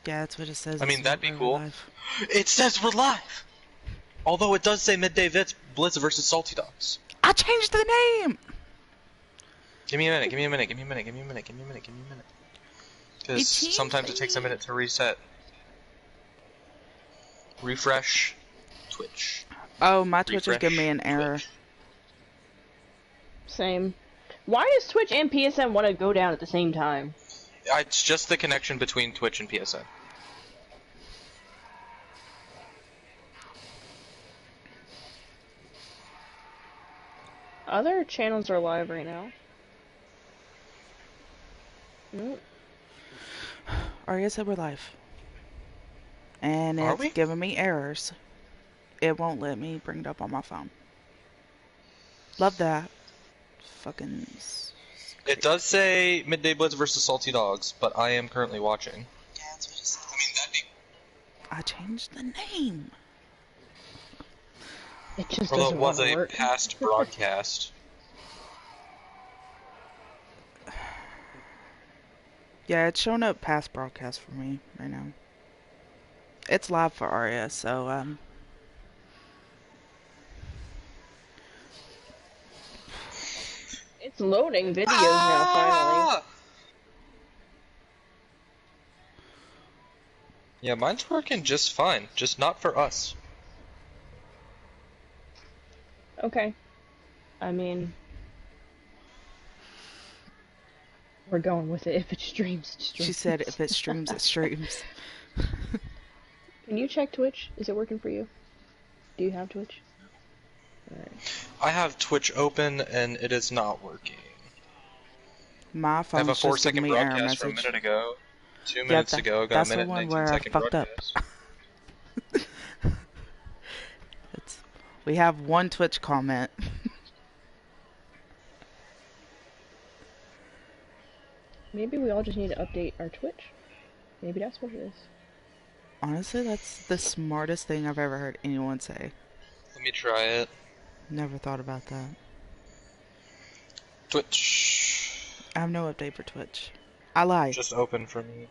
Yeah, that's what it says. I mean, that'd be cool. Live. It says we're live! Although it does say Midday Blitz versus Salty Dogs. I changed the name! Give me a minute, give me a minute, give me a minute, give me a minute, give me a minute, give me a minute. Because sometimes it takes a minute to reset. Refresh Twitch. Oh, my Twitch is giving me an error. Same. Why does Twitch and PSN want to go down at the same time? It's just the connection between Twitch and PSN. Other channels are live right now. Nope. Aria said we're live. And it's giving me errors. It won't let me bring it up on my phone. Love that. Fucking... It does say Midday Blitz versus Salty Dogs, but I am currently watching. Yeah, that's what it says. I mean, that'd be... I changed the name. It just Although doesn't it was a work. past broadcast. Yeah, it's showing up past broadcast for me right now. It's live for Aria, so, It's loading videos now, finally. Yeah, mine's working just fine, just not for us. Okay. I mean... We're going with it. If it streams, it streams. she said if it streams, it streams. Can you check Twitch? Is it working for you? Do you have Twitch? Alright. I have Twitch open, and it is not working. My I phone's have a just giving 4-second me error broadcast from a message. minute ago. 2 minutes ago, got that's a minute the one and where 19 I second fucked broadcast. up. We have one Twitch comment. Maybe we all just need to update our Twitch. Maybe that's what it is. Honestly, that's the smartest thing I've ever heard anyone say. Let me try it. Never thought about that. Twitch. I have no update for Twitch. I lie. Just open for me.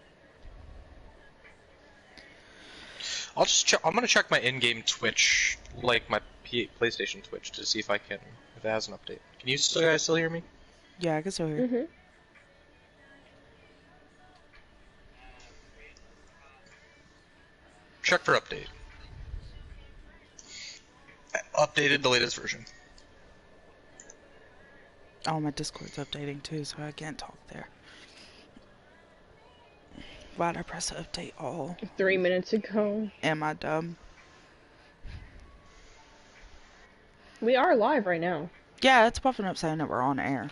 I'll just check. I'm gonna check my in-game Twitch, like my PlayStation Twitch, to see if I can, if it has an update. Can you guys still hear me? Yeah, I can still hear. Mm-hmm. Check for update. Updated the latest version. Oh, my Discord's updating too, so I can't talk there. Why'd I press update all? 3 minutes ago. Am I dumb? We are live right now. Yeah, it's popping up saying that we're on air.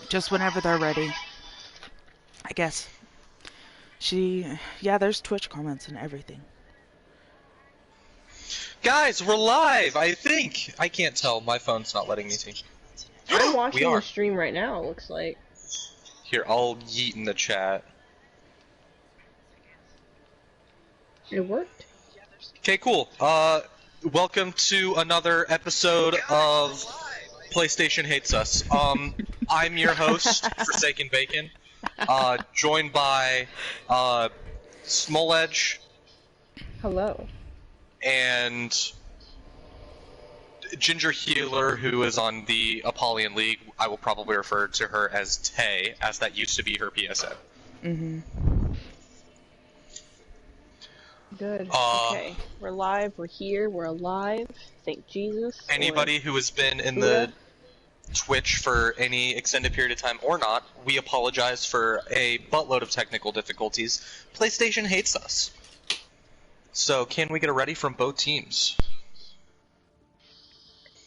Just whenever they're ready. I guess. Yeah, there's Twitch comments and everything. Guys, we're live, I think! I can't tell, my phone's not letting me see. I'm watching the stream right now, it looks like. Here, I'll yeet in the chat. It worked. Okay, cool. Welcome to another episode of PlayStation Hates Us. I'm your host, Forsaken Bacon, joined by, Small Edge. Hello. And Ginger Healer, who is on the Apollyon League. I will probably refer to her as Tay, as that used to be her PSN. Mm-hmm. Good. Okay. We're live, we're here, we're alive. Thank Jesus. Anybody who has been in the Twitch for any extended period of time or not, we apologize for a buttload of technical difficulties. PlayStation hates us. So, can we get a ready from both teams?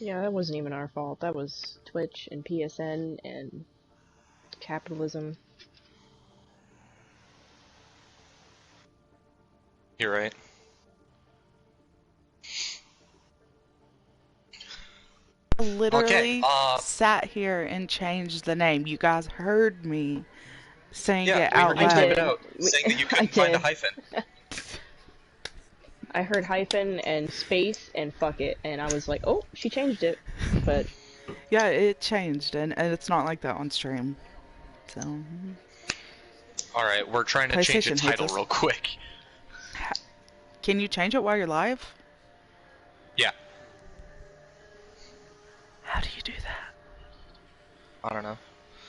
Yeah, that wasn't even our fault. That was Twitch and PSN and capitalism. You're right. I literally sat here and changed the name. You guys heard me saying it out loud. loud. It out, saying that you couldn't find a hyphen. I heard hyphen and space and fuck it, and I was like, oh, she changed it, but... Yeah, it changed, and it's not like that on stream. So. Alright, we're trying to change the title real quick. Can you change it while you're live? Yeah. How do you do that? I don't know.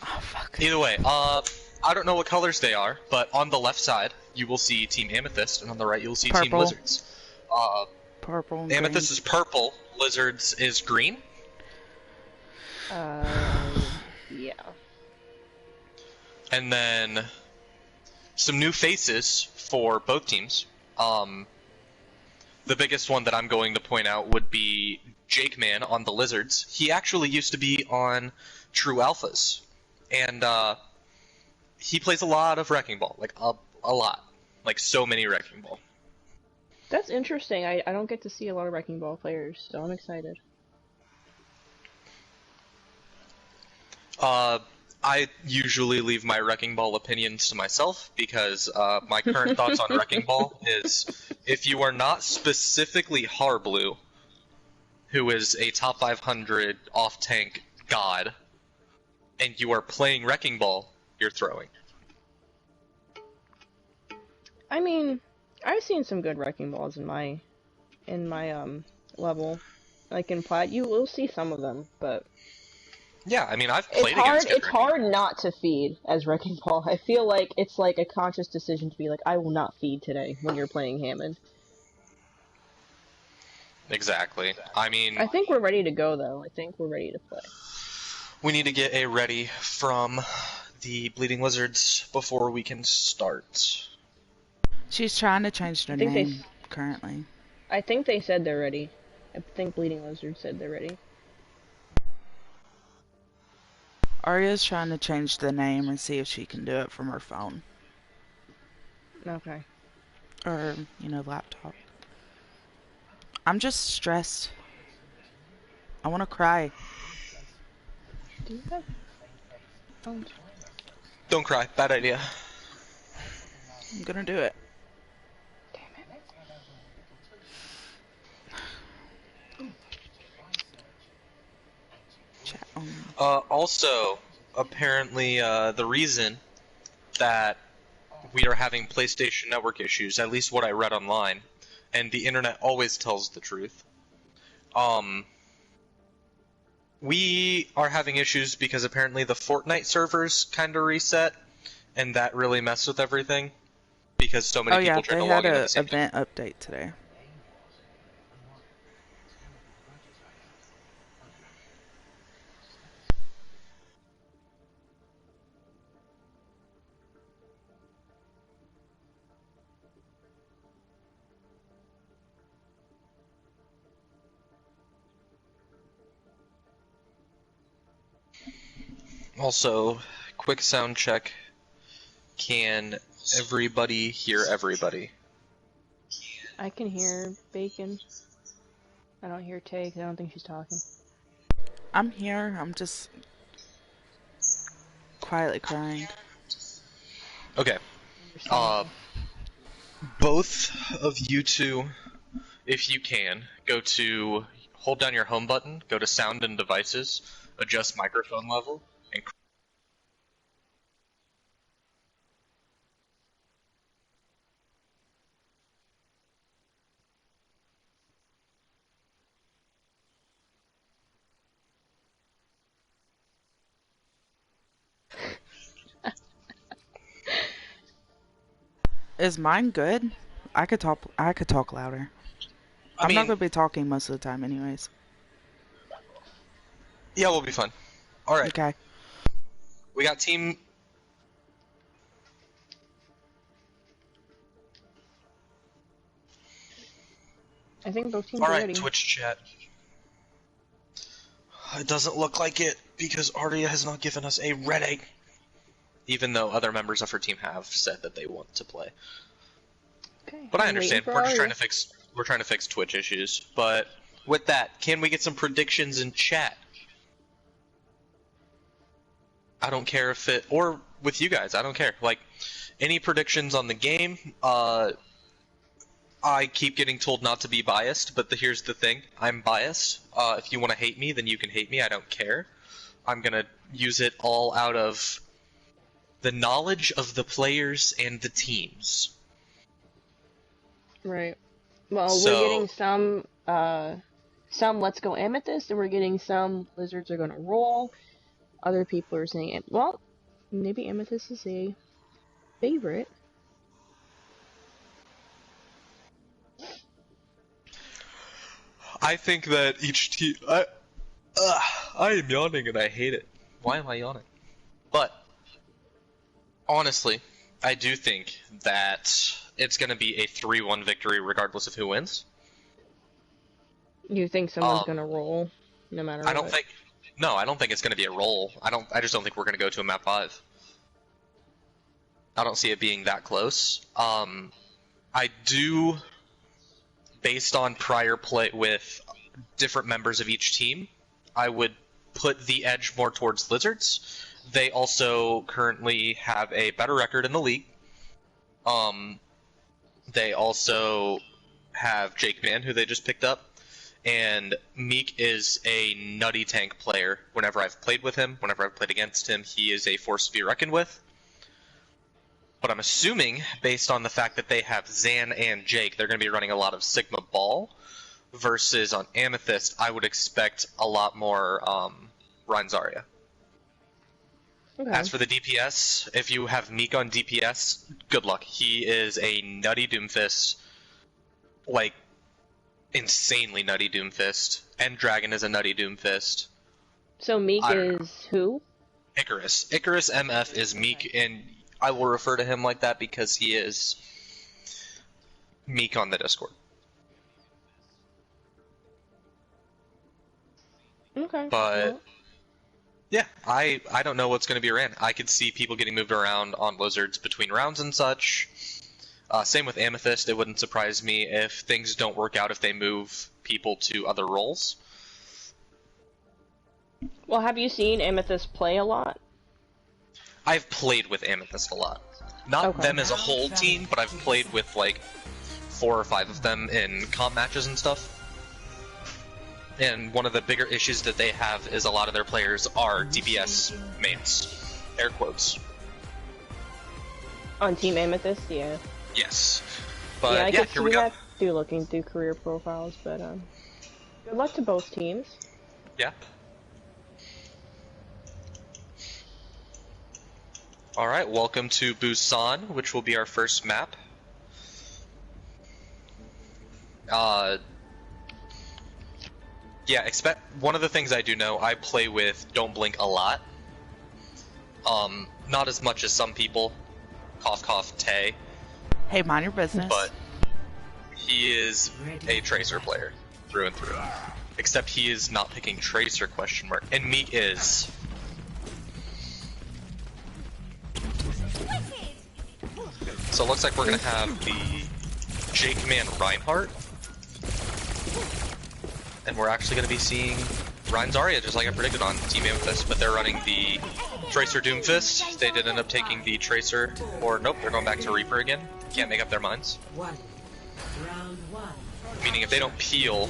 Oh, fuck. Either way, I don't know what colors they are, but on the left side, you will see Team Amethyst, and on the right, you'll see Purple. Team Lizards. Purple and Amethyst green. is purple, Lizards is green? Yeah. And then some new faces for both teams. The biggest one that I'm going to point out would be Jake Man on the Lizards. He actually used to be on True Alphas, and he plays a lot of Wrecking Ball, like a lot, like so many Wrecking Ball. That's interesting. I don't get to see a lot of Wrecking Ball players, so I'm excited. I usually leave my Wrecking Ball opinions to myself because my current thoughts on Wrecking Ball is if you are not specifically Harblue, who is a top 500 off-tank god, and you are playing Wrecking Ball, you're throwing. I mean, I've seen some good Wrecking Balls in my level. Like in Plat, you will see some of them, but yeah, I mean, I've played against good It's hard not to feed as Wrecking Ball. I feel like it's like a conscious decision to be like, I will not feed today when you're playing Hammond. Exactly. I mean, I think we're ready to go, though. I think we're ready to play. We need to get a ready from the Bleeding Lizards before we can start. She's trying to change their name currently. I think they said they're ready. I think Bleeding Lizard said they're ready. Arya's trying to change the name and see if she can do it from her phone. Okay. Or, laptop. I'm just stressed. I want to cry. Do you have phones? Don't cry. Bad idea. I'm gonna do it. Damn it. Chat only. Also, apparently, the reason that we are having PlayStation Network issues, at least what I read online, and the internet always tells the truth, we are having issues because apparently the Fortnite servers kind of reset, and that really messed with everything, because so many people tried to log in at the same time. They had an event update today. Also, quick sound check. Can everybody hear everybody? I can hear Bacon. I don't hear Tay because I don't think she's talking. I'm here. I'm just quietly crying. Okay. Both of you two, if you can, hold down your home button, go to sound and devices, adjust microphone level, and Is mine good? I could talk louder. I'm not gonna be talking most of the time anyways. Yeah, we'll be fine. Alright. Okay. We got team... I think both teams are ready. Alright, Twitch chat. It doesn't look like it, because Arya has not given us a ready. Even though other members of her team have said that they want to play. Okay. But I understand. We're just trying to fix Twitch issues. But with that, can we get some predictions in chat? I don't care if it, or with you guys, I don't care. Like, any predictions on the game? I keep getting told not to be biased, but here's the thing. I'm biased. If you want to hate me, then you can hate me. I don't care. I'm gonna use it all out of the knowledge of the players and the teams. Right. Well, we're getting some Let's Go Amethyst, and we're getting some Blizzards are gonna roll. Other people are saying, well, maybe Amethyst is a favorite. I think that each team... I am yawning and I hate it. Why am I yawning? But, honestly, I do think that it's going to be a 3-1 victory regardless of who wins. You think someone's going to roll, no matter what? No, I don't think it's going to be a roll. I just don't think we're going to go to a map 5. I don't see it being that close. I do... Based on prior play with different members of each team, I would put the edge more towards Lizards. They also currently have a better record in the league. They also have Jake Man, who they just picked up. And Meek is a nutty tank player. Whenever I've played with him, whenever I've played against him, he is a force to be reckoned with. But I'm assuming, based on the fact that they have Zan and Jake, they're going to be running a lot of Sigma Ball, versus on Amethyst, I would expect a lot more Ryan Zarya. Okay. As for the DPS, if you have Meek on DPS, good luck. He is a nutty Doomfist, like, insanely nutty Doomfist, and Dragon is a nutty Doomfist. So Meek is who? Icarus. Icarus MF is Meek, and I will refer to him like that because he is Meek on the Discord. Okay. But yeah, I don't know what's going to be ran. I could see people getting moved around on Lizards between rounds and such. Same with Amethyst. It wouldn't surprise me if things don't work out if they move people to other roles. Well, have you seen Amethyst play a lot? I've played with Amethyst a lot. Not them as a whole team, but I've played with like 4 or 5 of them in comp matches and stuff. And one of the bigger issues that they have is a lot of their players are DPS mains. Air quotes. On Team Amethyst, yeah. Yes. But yeah, here we go. Through looking through career profiles, but good luck to both teams. Yeah. Alright, welcome to Busan, which will be our first map. Yeah, one of the things I do know, I play with Don't Blink a lot. Not as much as some people. Cough, cough, Tay. Hey, mind your business. But he is a Tracer player, through and through. Except he is not picking Tracer, question mark. And Meek is. So it looks like we're going to have the Jake Man Reinhardt. And we're actually going to be seeing Ryan Zarya, just like I predicted on Team Amethyst, but they're running the Tracer Doomfist. They did end up taking the Tracer, or nope, they're going back to Reaper again. Can't make up their minds. Meaning if they don't peel,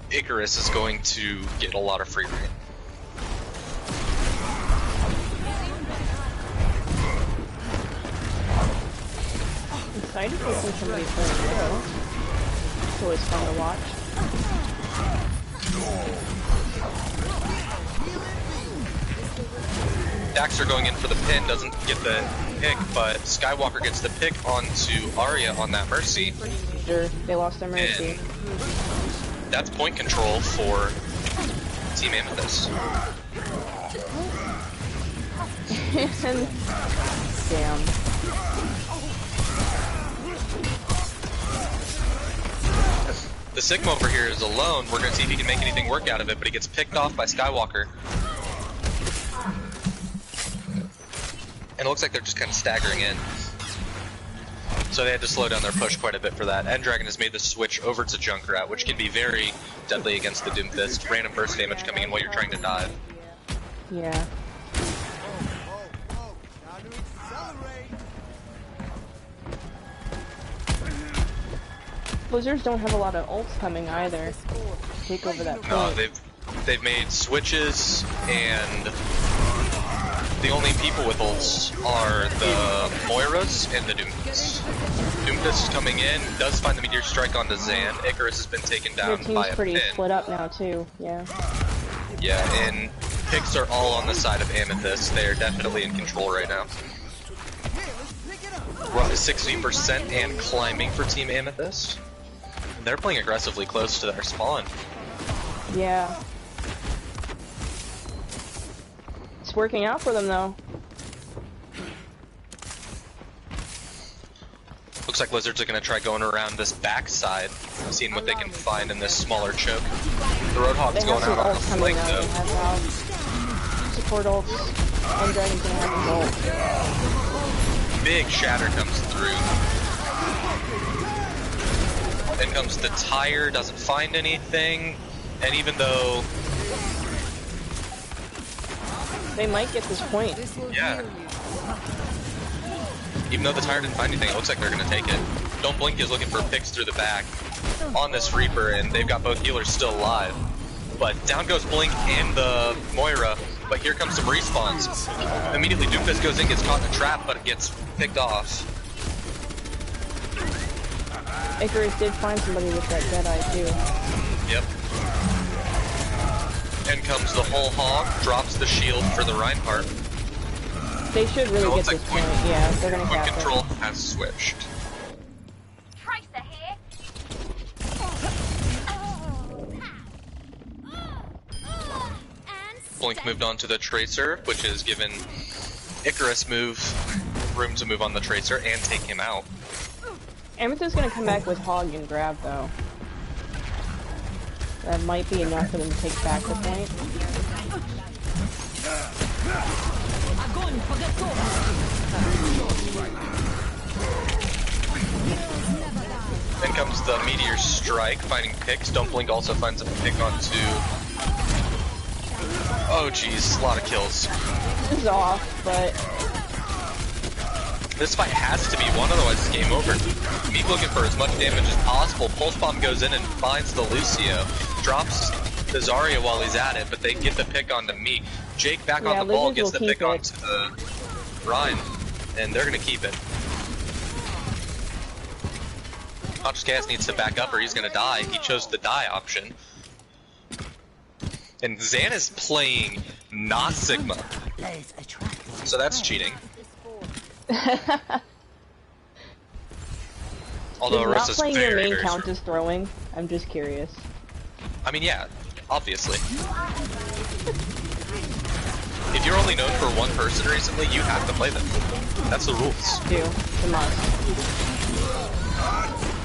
Icarus is going to get a lot of free reign. Excited to see somebody play Hero. It's always fun to watch. Daxter going in for the pin, doesn't get the pick, but Skywalker gets the pick onto Arya on that Mercy. Sure, they lost their Mercy. And that's point control for Team Amethyst. Damn. The Sigma over here is alone. We're going to see if he can make anything work out of it, but he gets picked off by Skywalker. And it looks like they're just kind of staggering in. So they had to slow down their push quite a bit for that. And Dragon has made the switch over to Junkrat, which can be very deadly against the Doomfist. Random burst damage coming in while you're trying to dive. Yeah. Blizzards don't have a lot of ults coming either to take over that point. No, they've made switches and the only people with ults are the Moiras and the Doomfist. Doomfist is coming in, does find the Meteor Strike onto Zan. Icarus has been taken down by a team's pretty pin. split up now too, yeah. Yeah, and picks are all on the side of Amethyst. They are definitely in control right now. We're up to 60% and climbing for Team Amethyst. And they're playing aggressively close to their spawn. Yeah. It's working out for them though. Looks like Lizards are going to try going around this backside, seeing what they can find in this smaller choke. The Roadhog's going out on the flank though. They have support ults, and Dragon's gonna have his ult. Big shatter comes through. Then comes the tire, doesn't find anything, and even though... They might get this point. Yeah. Even though the tire didn't find anything, it looks like they're going to take it. Don't Blink is looking for picks through the back on this Reaper, and they've got both healers still alive. But down goes Blink and the Moira, but here comes some respawns. Immediately Doomfist goes in, gets caught in a trap, but it gets picked off. Icarus did find somebody with that Deadeye too. Yep. In comes the whole hog, drops the shield for the Reinhardt. They should really get this point. Yeah, they're gonna Point cap control it. has switched. Tracer here. Blink moved on to the Tracer, which has given Icarus room to move on the Tracer and take him out. Amethyst is gonna come back with Hog and grab though. That might be enough for them to take back the point. Then comes the Meteor Strike, finding picks. Don't Blink also finds a pick onto... Oh jeez, a lot of kills. This is off, but... This fight has to be won, otherwise it's game over. Meek looking for as much damage as possible. Pulse Bomb goes in and finds the Lucio. Drops the Zarya while he's at it, but they get the pick onto Meek. Jake back on the ball, gets the pick onto the Ryan, and they're gonna keep it. Conscious Gas needs to back up or he's gonna die. He chose the die option. And Zan is playing not Sigma. So that's cheating. Although Does not Arissa's playing very, your main very count strong. as throwing? I'm just curious. I mean, yeah, obviously. If you're only known for one person recently, you have to play them. That's the rules. Do. The must.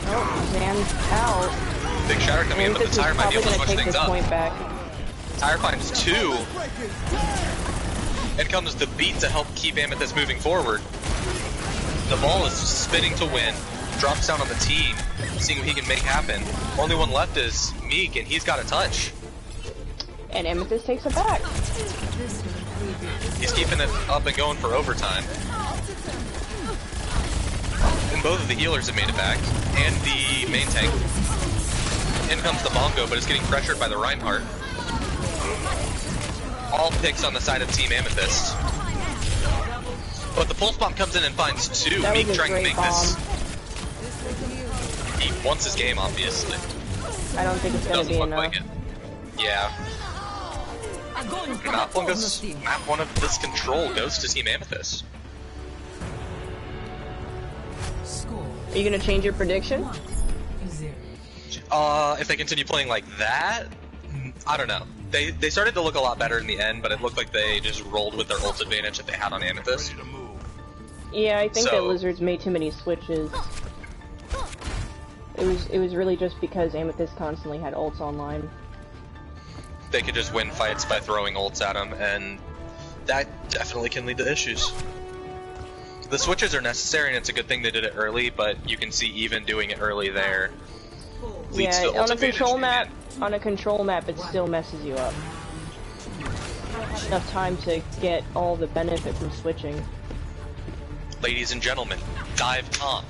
Oh, Zan's out. Big shatter coming in, but the tire might be able to switch things up. Point back. Tire finds two. And comes the beat to help keep Amethyst moving forward. The ball is spinning to win. Drops down on the team, seeing what he can make happen. Only one left is Meek, and he's got a touch. And Amethyst takes it back. He's keeping it up and going for overtime. And both of the healers have made it back, and the main tank. In comes the Bongo, but it's getting pressured by the Reinhardt. All picks on the side of Team Amethyst. But the Pulse Bomb comes in and finds two. Meek trying to make this. He wants his game, obviously. I don't think it's gonna be enough. Like it. Yeah. Map one of this control goes to Team Amethyst. Are you gonna change your prediction? If they continue playing like that, I don't know. They started to look a lot better in the end, but it looked like they just rolled with their ult advantage that they had on Amethyst. Yeah, I think that Lizards made too many switches. It was really just because Amethyst constantly had ults online. They could just win fights by throwing ults at them, and that definitely can lead to issues. The switches are necessary, and it's a good thing they did it early, but you can see even doing it early there leads to ult advantage. On a control map, it still messes you up. Enough time to get all the benefit from switching. Ladies and gentlemen, dive comp.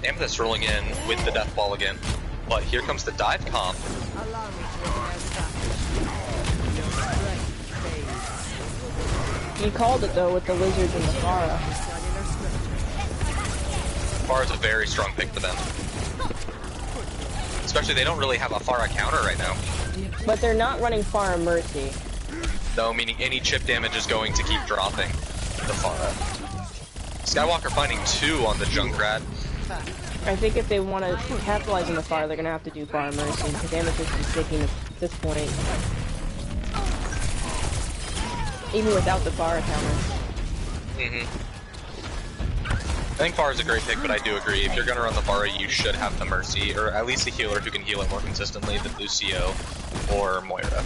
Amethyst rolling in with the death ball again, but here comes the dive comp. You called it though with the lizards and the Pharah. Pharah's a very strong pick for them. Especially they don't really have a Pharah counter right now. But they're not running Pharah Mercy. No, meaning any chip damage is going to keep dropping the Pharah. Skywalker finding 2 on the Junkrat. I think if they want to capitalize on the Pharah, they're going to have to do Pharah Mercy, because Amethyst is sticking at this point. Even without the Pharah counter. I think Pharah's a great pick, but I do agree. If you're going to run the Pharah, you should have the Mercy, or at least a healer who can heal it more consistently than Lucio or Moira.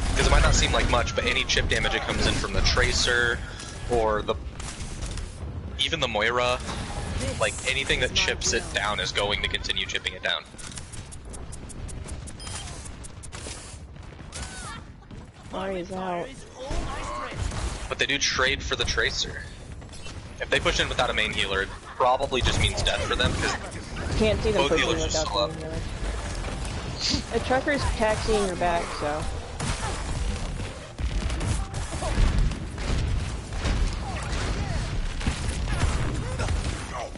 Because it might not seem like much, but any chip damage that comes in from the Tracer, or even the Moira, like anything that chips it down is going to continue chipping it down. Mari's out. But they do trade for the Tracer. If they push in without a main healer, it probably just means death for them, because can't see them both pushing healers are without still up. the healer. A trucker's taxiing your back, so.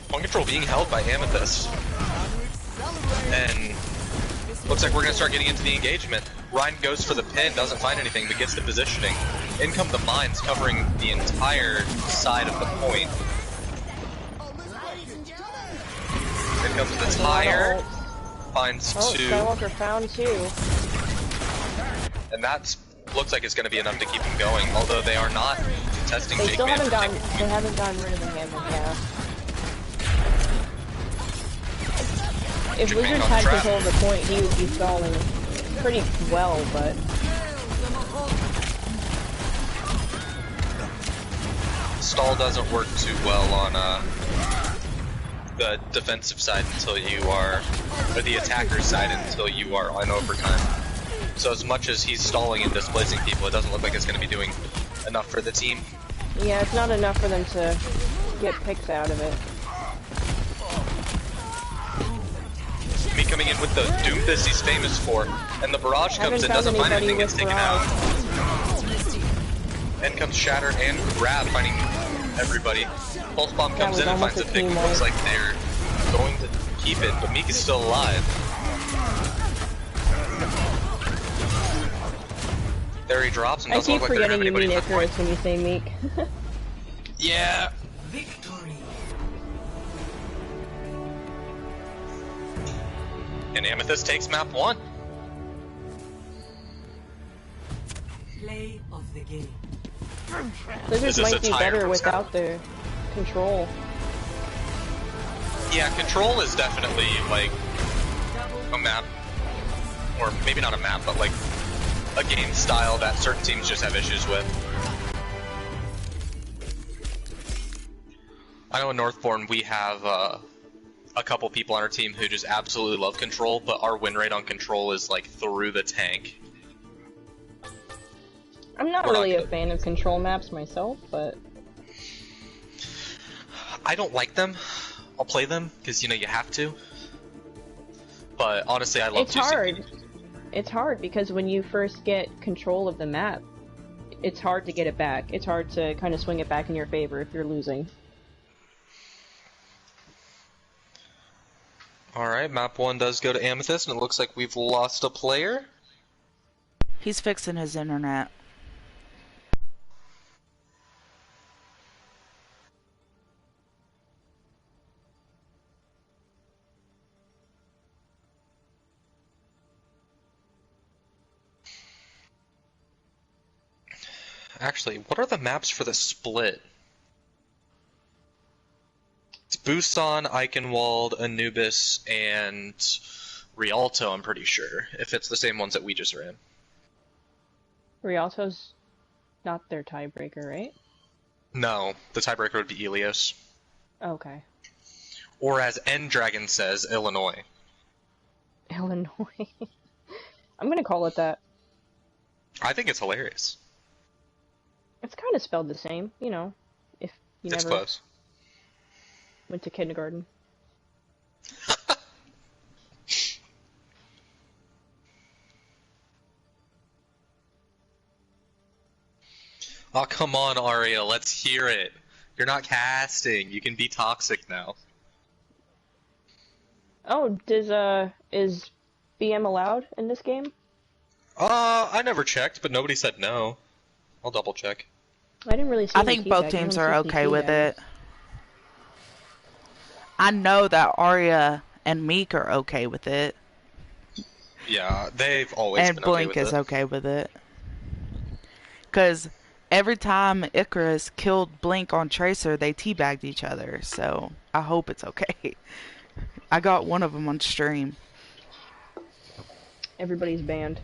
Point control being held by Amethyst. And looks like we're going to start getting into the engagement. Ryan goes for the pin, doesn't find anything, but gets the positioning. In come the mines, covering the entire side of the point. In comes the tire, finds 2. Skywalker found 2. And that looks like it's going to be enough to keep him going, although they are not testing Jake Man. They haven't gotten rid of the hammer, yeah. If Wizards had control of the point, he would be stalling pretty well, but... Stall doesn't work too well on the defensive side until you are, or the attacker side until you are on overtime. So as much as he's stalling and displacing people, it doesn't look like it's going to be doing enough for the team. Yeah, it's not enough for them to get picks out of it. Me coming in with the Doomfist he's famous for, and the Barrage comes in, doesn't find anything, gets taken out. And comes Shatter and Grab, finding everybody. Pulse Bomb comes in and finds a pick. Looks like they're going to keep it, but Meek is still alive. There he drops and doesn't look like they're gonna have anybody I keep forgetting you mean Icarus when you say Meek. Yeah. And Amethyst takes map 1. Play of the game. Lizards might be better without the control. Yeah, control is definitely like a map, or maybe not a map, but like a game style that certain teams just have issues with. I know in Northbourne we have a couple people on our team who just absolutely love control, but our win rate on control is like through the tank. I'm not really a fan of control maps myself, but... I don't like them. I'll play them, because, you know, you have to. But, honestly, I love 2CP. It's hard. It's hard, because when you first get control of the map, it's hard to get it back. It's hard to kind of swing it back in your favor if you're losing. Alright, map 1 does go to Amethyst, and it looks like we've lost a player. He's fixing his internet. Actually, what are the maps for the split? It's Busan, Eichenwald, Anubis, and Rialto, I'm pretty sure, if it's the same ones that we just ran. Rialto's not their tiebreaker, right? No, the tiebreaker would be Ilios. Okay. Or as N-Dragon says, Illinois. Illinois. I'm gonna call it that. I think it's hilarious. It's kind of spelled the same, you know, if you It's never close. went to kindergarten. Oh, come on, Arya, let's hear it. You're not casting. You can be toxic now. Oh, is BM allowed in this game? I never checked, but nobody said no. I'll double check. I didn't really see I any think both teabag. teams I are don't see okay with teabag. it. I know that Arya and Meek are okay with it. Yeah, they've always And been okay Blink with is it. okay with it. Because every time Icarus killed Blink on Tracer, they teabagged each other. So I hope it's okay. I got one of them on stream. Everybody's banned.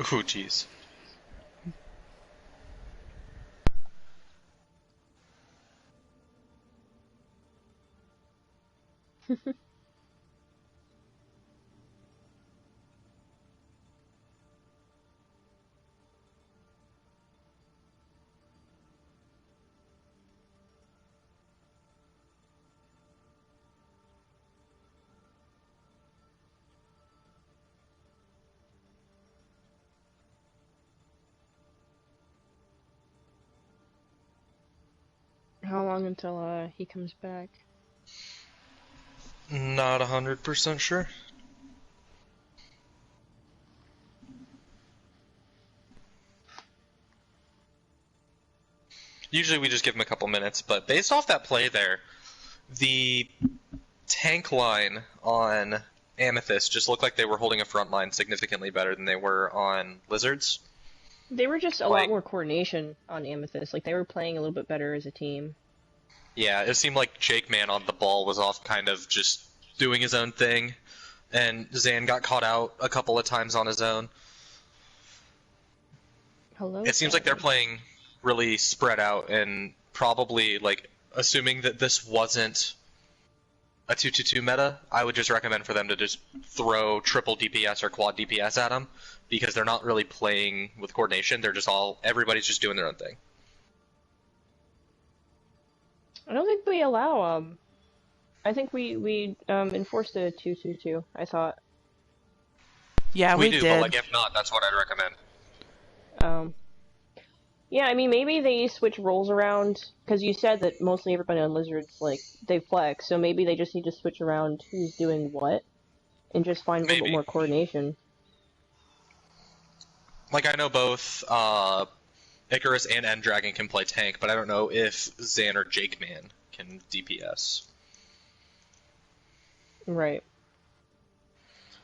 Ooh, jeez. How long until he comes back? Not 100% sure. Usually we just give him a couple minutes, but based off that play there, the tank line on Amethyst just looked like they were holding a front line significantly better than they were on Lizards. They were just a lot more coordination on Amethyst. Like, they were playing a little bit better as a team. Yeah, it seemed like Jake Man on the ball was off kind of just doing his own thing, and Zan got caught out a couple of times on his own. Hello, it seems like they're playing really spread out, and probably, like, assuming that this wasn't a 2-2-2 meta, I would just recommend for them to just throw triple DPS or quad DPS at them, because they're not really playing with coordination. They're just everybody's just doing their own thing. I don't think we allow, I think we enforced a 2-2-2, I thought. Yeah, we do, did. But, like, if not, that's what I'd recommend. Yeah, I mean, maybe they switch roles around, because you said that mostly everybody on Lizards, like, they flex, so maybe they just need to switch around who's doing what, and just find a little bit more coordination. Like, I know both, Icarus and N-Dragon can play tank, but I don't know if Zan or Jake Man can DPS. Right.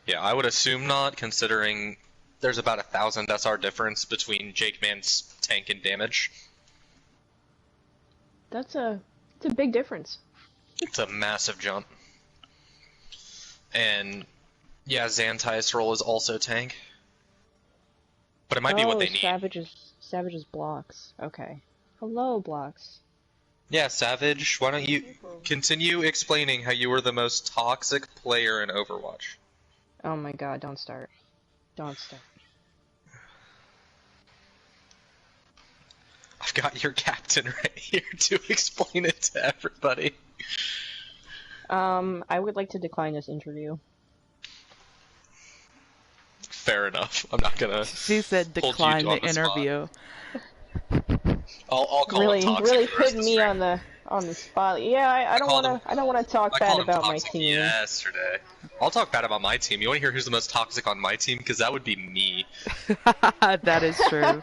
Yeah, I would assume not, considering there's about 1,000 SR difference between Jake Man's tank and damage. It's a big difference. It's a massive jump. And, yeah, Xantai's role is also tank. But it might be what they need. Savage's blocks. Okay. Hello, blocks. Yeah, Savage, why don't you continue explaining how you were the most toxic player in Overwatch? Oh my god, don't start. Don't start. I've got your captain right here to explain it to everybody. I would like to decline this interview. Fair enough. I'm not gonna. She said decline the interview. I'll call really, him toxic really for the rest putting of me the on the spot. Yeah, I don't wanna talk bad about my team. Yesterday. I'll talk bad about my team. You want to hear who's the most toxic on my team? Because that would be me. That is true.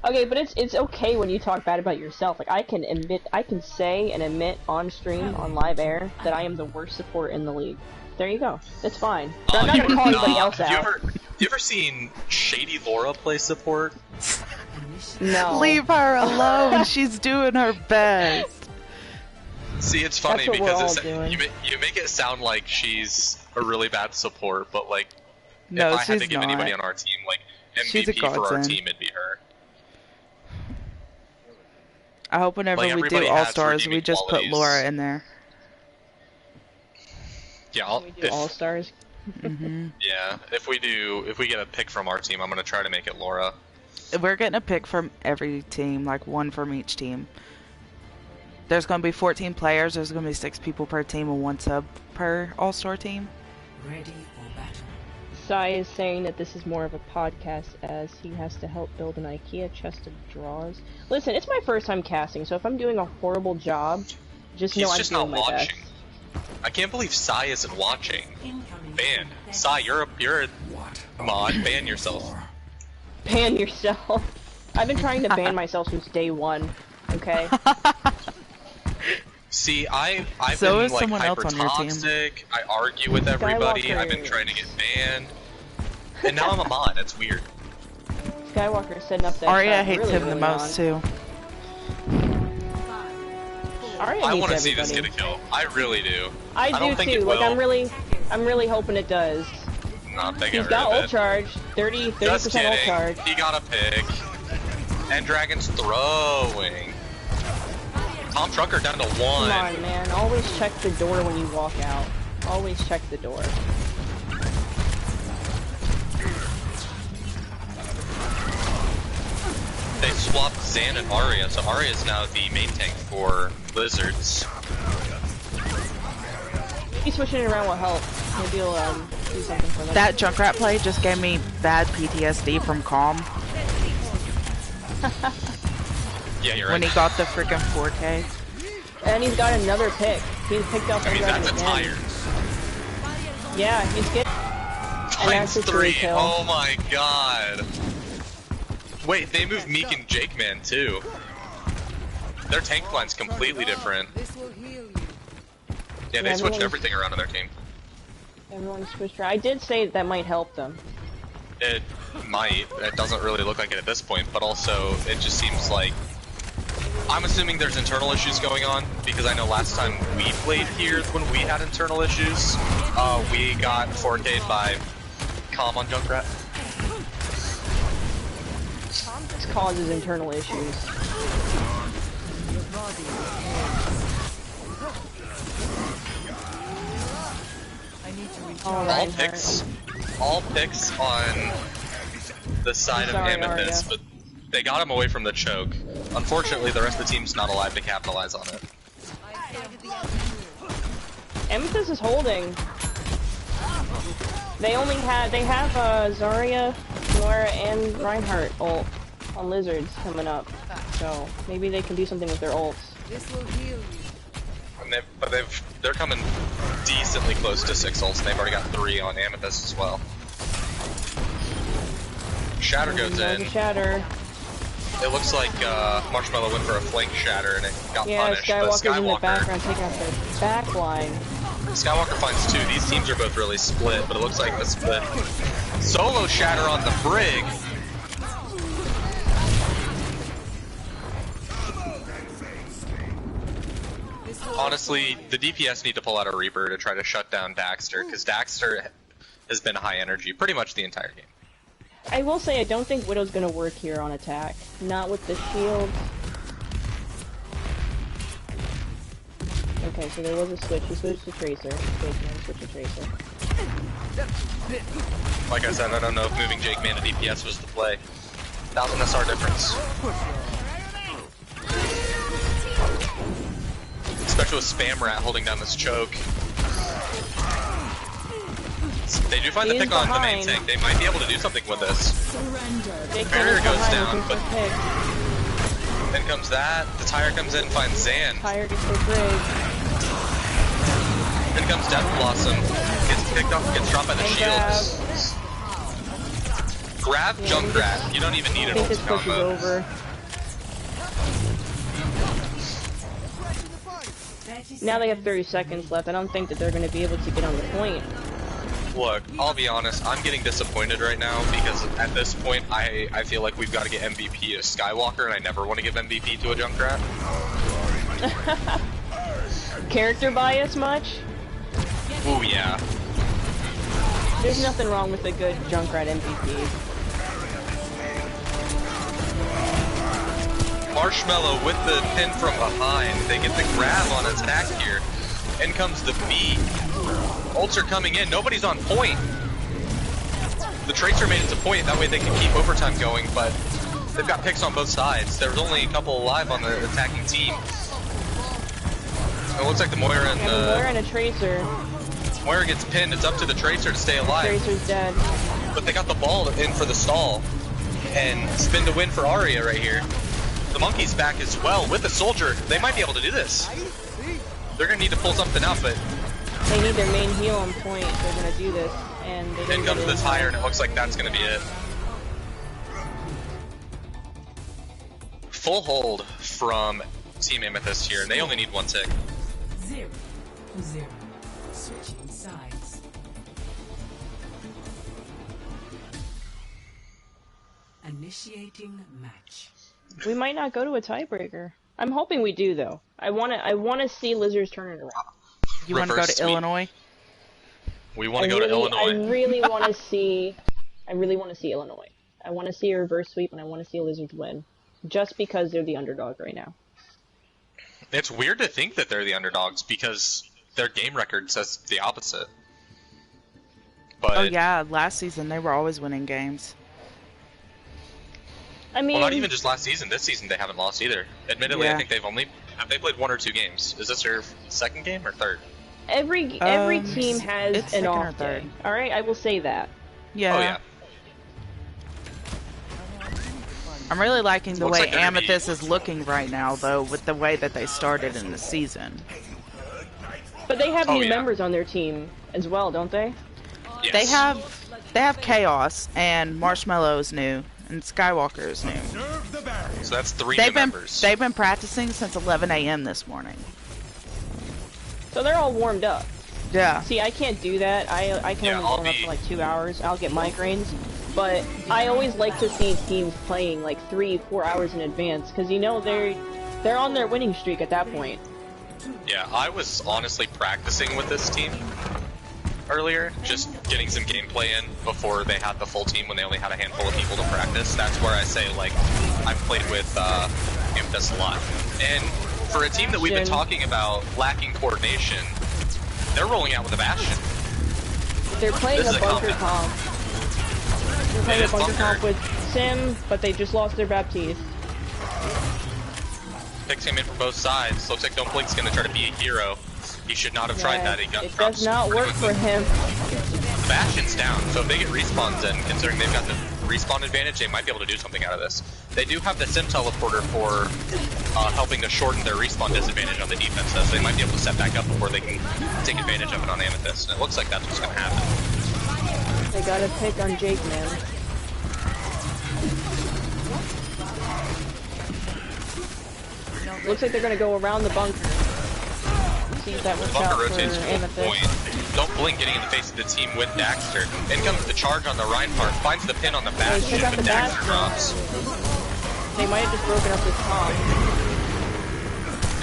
Okay, but it's okay when you talk bad about yourself. Like, I can say and admit on stream, on live air, that I am the worst support in the league. There you go. It's fine. I'm not gonna call anybody else out. You ever seen Shady Laura play support? No. Leave her alone. She's doing her best. See, it's funny because you make it sound like she's a really bad support, but like, no, if I had to she's give not. anybody on our team, like She's a MVP for our godsend. team, it'd be her. I hope whenever Like, we do everybody All has Stars, we redeeming just qualities. put Laura in there. Yeah, We do All Stars. Yeah, if we get a pick from our team, I'm gonna try to make it Laura. We're getting a pick from every team, like one from each team. There's going to be 14 players. There's going to be 6 people per team and 1 sub per All-Star team. Ready for battle. Sai is saying that this is more of a podcast as he has to help build an IKEA chest of drawers. Listen, it's my first time casting, so if I'm doing a horrible job, just know I'm doing my best. I can't believe Sai isn't watching. Ban. Sai, you're a mod. Ban yourself. Ban yourself. I've been trying to ban myself since day one. Okay. See, I've so been like hyper toxic. I argue with everybody. Skywalker. I've been trying to get banned, and now I'm a mod. It's weird. Skywalker setting up that. Arya hates really him the most too. Arya I want to hates see this everybody. get a kill. I really do. I don't do think too. it Like will. I'm really hoping it does. Not thinking He's got of ult it. charge, 30% Just ult kidding. charge. He got a pick. And Dragon's throwing. Tom Trucker down to 1. Come on, man. Always check the door when you walk out. Always check the door. They swapped Zan and Arya, so Arya is now the main tank for Lizards. Maybe switching it around will help. Maybe he'll do something for them. That Junkrat play just gave me bad PTSD from Calm Yeah, you're right. when he got the freaking 4K. And he's got another pick. He's picked up I mean, Dragon that's a again. tire. Yeah, he's getting. Times that's a 3. kill. Oh my god. Wait, they moved Meek and Jake Man too. Their tank line's completely different. Yeah, they switched everything around on their team. Everyone switched around. I did say that might help them. It might. It doesn't really look like it at this point, but also it just seems like I'm assuming there's internal issues going on because I know last time we played here when we had internal issues, we got 4K'd by Calm on Junkrat. This causes internal issues. All picks on the side of Amethyst, but they got him away from the choke. Unfortunately, the rest of the team's not alive to capitalize on it. Amethyst is holding. They have Zarya, Laura, and Reinhardt ult on Lizards coming up. So maybe they can do something with their ults. This will heal you. And they're coming decently close to 6 ults, and they've already got 3 on Amethyst as well. Shatter goes in. Shatter. It looks like Marshmallow went for a flank shatter and it got punished. Yeah, But Skywalker's in the background taking out their back line. Skywalker finds 2. These teams are both really split, but it looks like the split. Solo shatter on the Brig. Honestly, the DPS need to pull out a Reaper to try to shut down Daxter, because Daxter has been high energy pretty much the entire game. I will say I don't think Widow's gonna work here on attack. Not with the shield. Okay, so there was a switch. He switched to Tracer. Jake Man switched to Tracer. Like I said, I don't know if moving Jake Man to DPS was the play. 1000 SR difference. Especially with Spam Rat holding down this choke. They do find the pick on the main tank. They might be able to do something with this. Barrier goes down, but then comes that. The tire comes in and finds Zan. Tire gets the Brig. Then comes Death Blossom. Gets picked up, gets dropped by the shields. Grab Junkrat. You don't even need an ult combo. Over. Now they have 30 seconds left. I don't think that they're going to be able to get on the point. Look, I'll be honest, I'm getting disappointed right now because at this point I feel like we've got to get MVP to Skywalker and I never want to give MVP to a Junkrat. Character bias much? Ooh, yeah. There's nothing wrong with a good Junkrat MVP. Marshmallow with the pin from behind. They get the grab on attack here. In comes the B. Ults are coming in. Nobody's on point. The Tracer made it to point. That way they can keep overtime going, but they've got picks on both sides. There's only a couple alive on the attacking team. It looks like the Moira and Moira and a Tracer. Moira gets pinned. It's up to the Tracer to stay alive. Tracer's dead. but they got the ball in for the stall, and spin to win for Arya right here. The monkey's back as well with the soldier. They might be able to do this. They're gonna need to pull something out, but they need their main heal on point. They're gonna do this, and they then comes the tire, and it looks like that's gonna be it. Full hold from Team Amethyst here, and they only need one tick. 0-0. Switching sides. Initiating match. We might not go to a tiebreaker. I'm hoping we do, though. I wanna see Lizards turn it around. You want to go to Illinois? We want to go to Illinois. I really want to see. I really want to see Illinois. I want to see a reverse sweep, and I want to see Lizards win, just because they're the underdog right now. It's weird to think that they're the underdogs because their game record says the opposite. But oh yeah, last season they were always winning games. I mean, well, not even just last season. This season they haven't lost either. Admittedly, yeah. I think have they played 1 or 2 games. Is this their second game or third? Every team has an off day. All right, I will say that. Yeah. Oh yeah. I'm really liking the way like Amethyst is looking right now, though, with the way that they started in the season. But they have new members on their team as well, don't they? Yes. They have Chaos, and Marshmallow is new, and Skywalker is new. So that's 3 new members. They've been practicing since 11 a.m. this morning. So they're all warmed up. Yeah. See, I can't do that. I can only warm up for like 2 hours. I'll get migraines. But I always like to see teams playing like 3-4 hours in advance, because you know they're on their winning streak at that point. Yeah, I was honestly practicing with this team earlier, just getting some gameplay in before they had the full team when they only had a handful of people to practice. That's where I say, like, I've played with Amethyst a lot. And for a team that we've been talking about lacking coordination, they're rolling out with a Bastion. They're playing a bunker comp. They're playing a bunker comp with Sim, but they just lost their Baptiste. Picks him in from both sides. Looks like Don't Blink's gonna try to be a hero. He should not have tried that. He got it does not work for him. The Bastion's down, so if they get respawns, and considering they've got the respawn advantage, they might be able to do something out of this. They do have the Sim teleporter for helping to shorten their respawn disadvantage on the defense, so they might be able to set back up before they can take advantage of it on Amethyst. And it looks like that's what's going to happen. They got a pick on Jake, man. Looks like they're going to go around the bunker. See if that works out for Amethyst. Don't Blink getting in the face of the team with Daxter. In comes the charge on the Reinhardt, finds the pin on the Bastion, but Daxter drops. They might have just broken up this comp.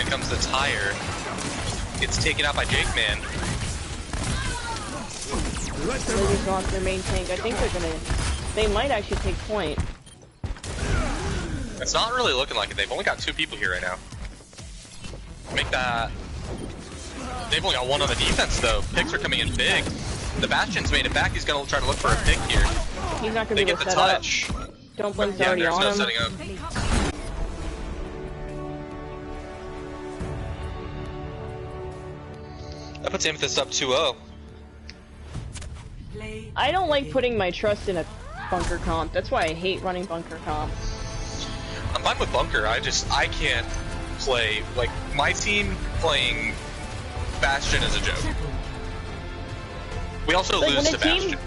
In comes the tire. Gets taken out by Jake Man. They just lost their main tank. I think they might actually take point. It's not really looking like it. They've only got 2 people here right now. Make that. They've only got 1 on the defense though. Picks are coming in big. The Bastion's made it back. He's gonna try to look for a pick here. He's not gonna they be able get to the set touch. Up. Don't Blink's yeah, already there's on no him. setting up. That puts Amethyst up 2-0. I don't like putting my trust in a bunker comp. That's why I hate running bunker comp. I'm fine with bunker. I can't play, like, my team playing Bastion is a joke. We also lose to Bastion.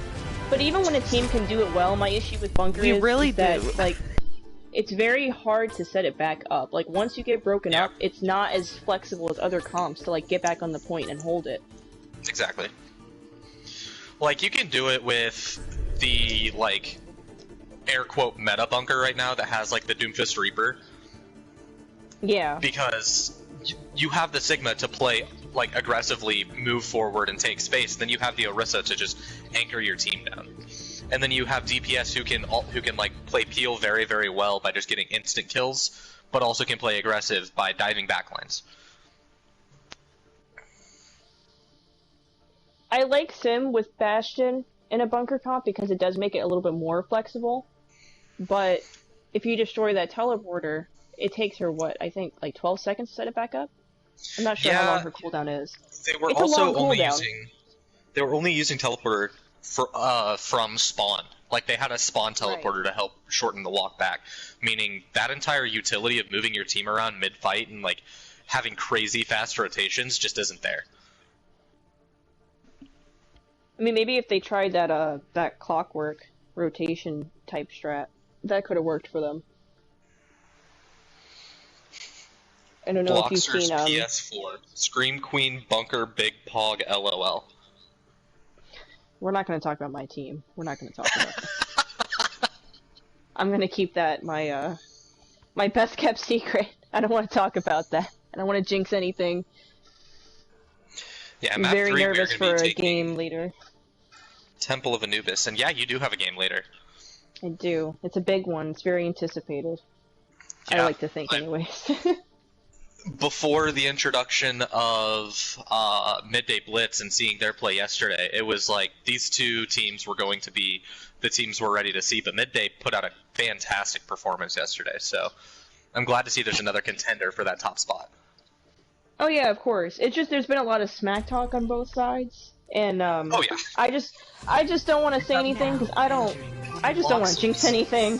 But even when a team can do it well, my issue with bunker is that, like, it's very hard to set it back up. Like, once you get broken up, it's not as flexible as other comps to, like, get back on the point and hold it. Exactly. Like, you can do it with the, like, air quote meta bunker right now that has, like, the Doomfist Reaper. Yeah. Because you have the Sigma to play, like, aggressively move forward and take space. Then you have the Orisa to just anchor your team down. And then you have DPS who can like play peel very, very well by just getting instant kills, but also can play aggressive by diving backlines. I like Sim with Bastion in a bunker comp because it does make it a little bit more flexible. But if you destroy that teleporter, it takes her, what, I think, like 12 seconds to set it back up? I'm not sure how long her cooldown is. They were also only using teleporter for from spawn. Like, they had a spawn teleporter to help shorten the walk back, meaning that entire utility of moving your team around mid-fight and, like, having crazy fast rotations just isn't there. I mean, maybe if they tried that clockwork rotation type strat, that could have worked for them. I don't know if you've seen PS4, Scream Queen, Bunker, Big Pog, LOL. We're not going to talk about my team. We're not going to talk about that. I'm going to keep that my best kept secret. I don't want to talk about that. I don't want to jinx anything. Yeah, I'm very nervous for a game later. Temple of Anubis, and yeah, you do have a game later. I do. It's a big one. It's very anticipated. Yeah, I like to think, anyways. Before the introduction of Midday Blitz and seeing their play yesterday, it was like these two teams were going to be the teams we're ready to see, but Midday put out a fantastic performance yesterday, so I'm glad to see there's another contender for that top spot. Oh yeah, of course. It's just there's been a lot of smack talk on both sides, and oh yeah. I just don't want to say anything because I just don't want to jinx anything.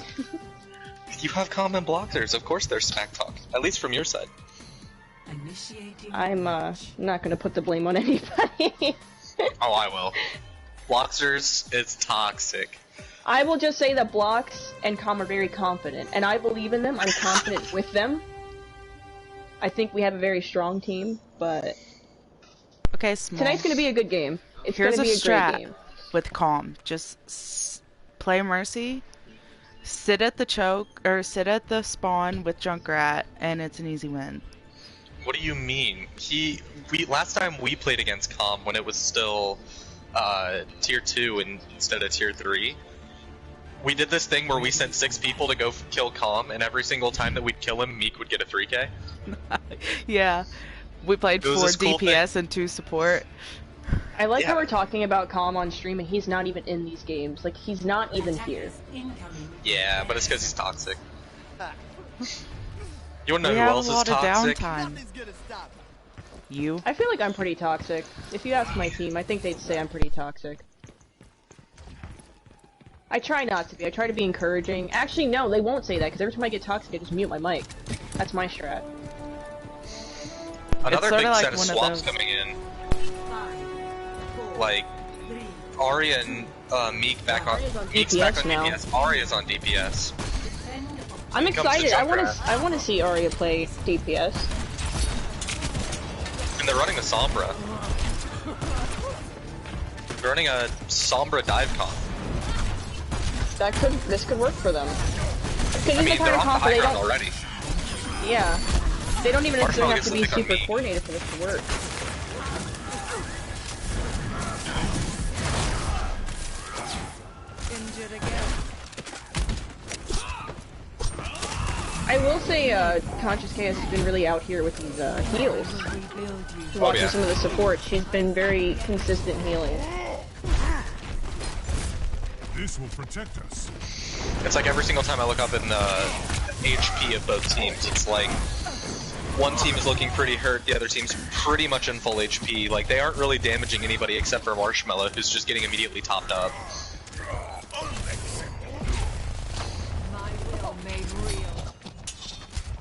You have common blockers, of course there's smack talk, at least from your side. I'm not gonna put the blame on anybody. Oh, I will. Bloxers, it's toxic. I will just say that Blocks and Com are very confident, and I believe in them. I'm confident with them. I think we have a very strong team, but okay, Small. Tonight's gonna be a good game. It's Here's gonna be a strat great game. with Calm. Just play Mercy, sit at the choke or sit at the spawn with Junkrat, and it's an easy win. What do you mean? Last time we played against Com when it was still tier 2 instead of tier 3. We did this thing where we sent 6 people to go kill Com, and every single time that we'd kill him, Meek would get a 3k. Yeah, we played 4 DPS cool and 2 support. I like how we're talking about Com on stream, and he's not even in these games. Like, he's not even here. Yeah, but it's because he's toxic. You wanna know We who have else a lot is toxic? of downtime. You? I feel like I'm pretty toxic. If you ask my team, I think they'd say I'm pretty toxic. I try not to be. I try to be encouraging. Actually, no, they won't say that, because every time I get toxic, I just mute my mic. That's my strat. Another big like set of swaps coming in. Like, Arya and Meek back on Meek's back on now. DPS. Arya's on DPS. I'm excited. I want to see Arya play DPS. And they're running a Sombra. They're running a Sombra dive comp. This could work for them. I mean, they're on the high ground already. Yeah. They don't even necessarily have to be super coordinated for this to work. I will say, Conscious Chaos has been really out here with these heals. Watching some of the support, she's been very consistent healing. This will protect us. It's like every single time I look up in the HP of both teams, it's like one team is looking pretty hurt, the other team's pretty much in full HP. Like, they aren't really damaging anybody except for Marshmallow, who's just getting immediately topped up.